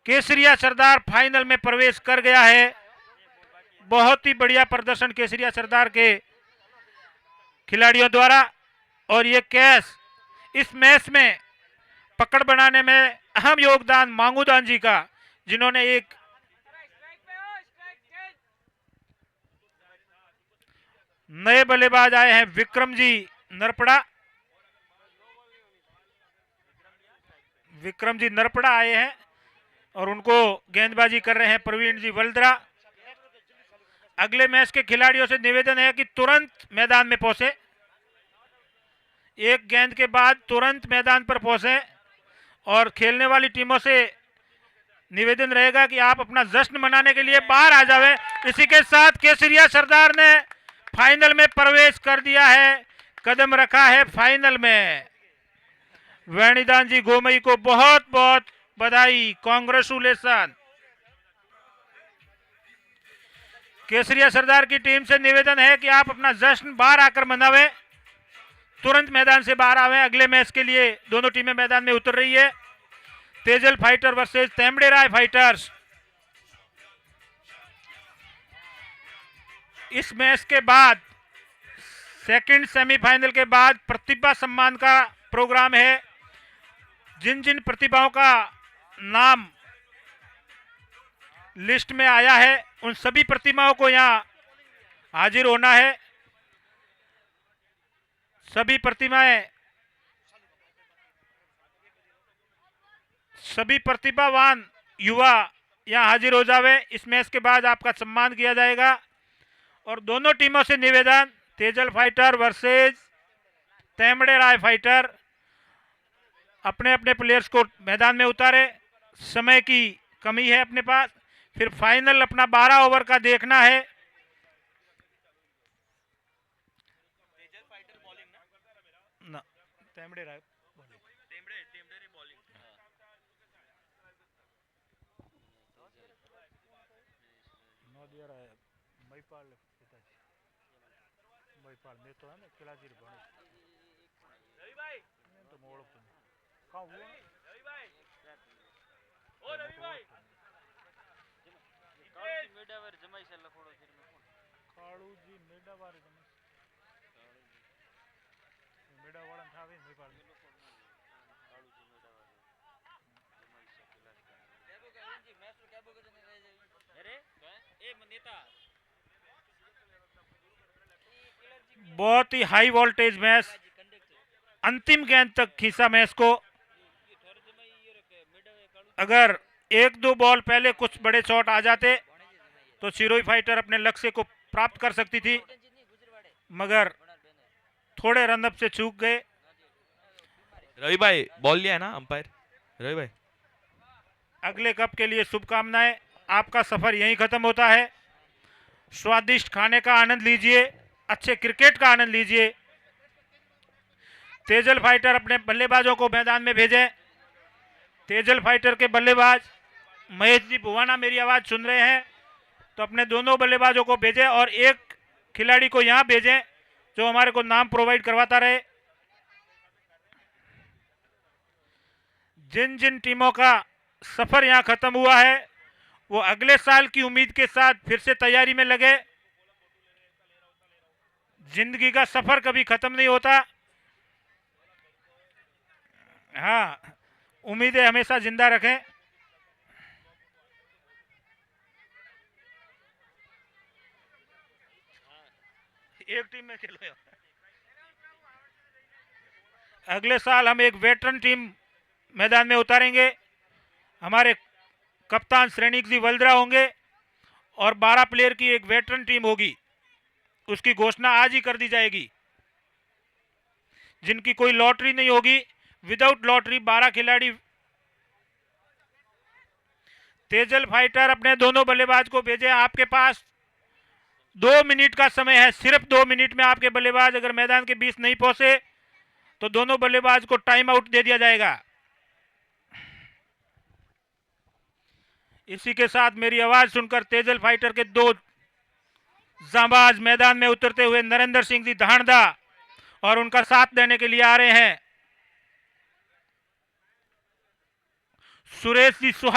S1: केसरिया सरदार फाइनल में प्रवेश कर गया है। बहुत ही बढ़िया प्रदर्शन केसरिया सरदार के खिलाड़ियों द्वारा। और ये कैच इस मैच में पकड़ बनाने में अहम योगदान मांगूदान जी का, जिन्होंने एक नए बल्लेबाज आए हैं विक्रम जी नरपड़ा। विक्रम जी नरपड़ा आए हैं और उनको गेंदबाजी कर रहे हैं प्रवीण जी वल्द्रा। अगले मैच के खिलाड़ियों से निवेदन है कि तुरंत मैदान में पहुंचे, एक गेंद के बाद तुरंत मैदान पर पहुंचे। और खेलने वाली टीमों से निवेदन रहेगा कि आप अपना जश्न मनाने के लिए बाहर आ जावे। इसी के साथ केसरिया सरदार ने फाइनल में प्रवेश कर दिया है, कदम रखा है फाइनल में। वेणीदान जी गोमई को बहुत बहुत बधाई, कांग्रेचुलेशन। केसरिया सरदार की टीम से निवेदन है कि आप अपना जश्न बाहर आकर मनावे, तुरंत मैदान से बाहर आवे। अगले मैच के लिए दोनों टीमें मैदान में उतर रही है। तेजल फाइटर वर्सेस तेमड़े राय फाइटर्स। इस मैच के बाद सेकंड सेमीफाइनल के बाद प्रतिभा सम्मान का प्रोग्राम है। जिन जिन प्रतिभाओं का नाम लिस्ट में आया है उन सभी प्रतिभाओं को यहां हाजिर होना है। सभी प्रतिभाएं, सभी प्रतिभावान युवा यहां हाजिर हो जावे। इस मैच के बाद आपका सम्मान किया जाएगा। और दोनों टीमों से निवेदन, तेजल फाइटर वर्सेस तेमड़े राय फाइटर, अपने अपने प्लेयर्स को मैदान में उतारे। समय की कमी है अपने पास, फिर फाइनल अपना 12 ओवर का देखना है। ना तेमड़े राय बहुत ही हाई वोल्टेज मैच, अंतिम गेंद तक खींचा मैच को। अगर एक दो बॉल पहले कुछ बड़े शॉट आ जाते तो सिरोही फाइटर अपने लक्ष्य को प्राप्त कर सकती थी, मगर थोड़े रनअप से चूक गए।
S3: रवि भाई बॉल लिया है ना अंपायर रवि भाई।
S1: अगले कप के लिए शुभकामनाएं। आपका सफर यहीं खत्म होता है। स्वादिष्ट खाने का आनंद लीजिए, अच्छे क्रिकेट का आनंद लीजिए। तेजल फाइटर अपने बल्लेबाजों को मैदान में भेजें। तेजल फाइटर के बल्लेबाज महेश जी भुवाना मेरी आवाज सुन रहे हैं तो अपने दोनों बल्लेबाजों को भेजें और एक खिलाड़ी को यहां भेजें जो हमारे को नाम प्रोवाइड करवाता रहे। जिन जिन टीमों का सफर यहां खत्म हुआ है वो अगले साल की उम्मीद के साथ फिर से तैयारी में लगे। जिंदगी का सफर कभी खत्म नहीं होता। हाँ, उम्मीदें हमेशा जिंदा रखें। एक टीम में खेलो यार। अगले साल हम एक वेटरन टीम मैदान में उतारेंगे। हमारे कप्तान श्रेणिक जी वल्द्रा होंगे और 12 प्लेयर की एक वेटरन टीम होगी। उसकी घोषणा आज ही कर दी जाएगी। जिनकी कोई लॉटरी नहीं होगी, विदाउट लॉटरी 12 खिलाड़ी। तेजल फाइटर अपने दोनों बल्लेबाज को भेजे। आपके पास 2 मिनट का समय है, सिर्फ 2 मिनट में आपके बल्लेबाज अगर मैदान के बीच नहीं पहुंचे तो दोनों बल्लेबाज को टाइम आउट दे दिया जाएगा। इसी के साथ मेरी आवाज सुनकर तेजल फाइटर के 2 जांबाज मैदान में उतरते हुए नरेंद्र सिंह जी धानदा और उनका साथ देने के लिए आ रहे हैं सुरेश जी सुहा।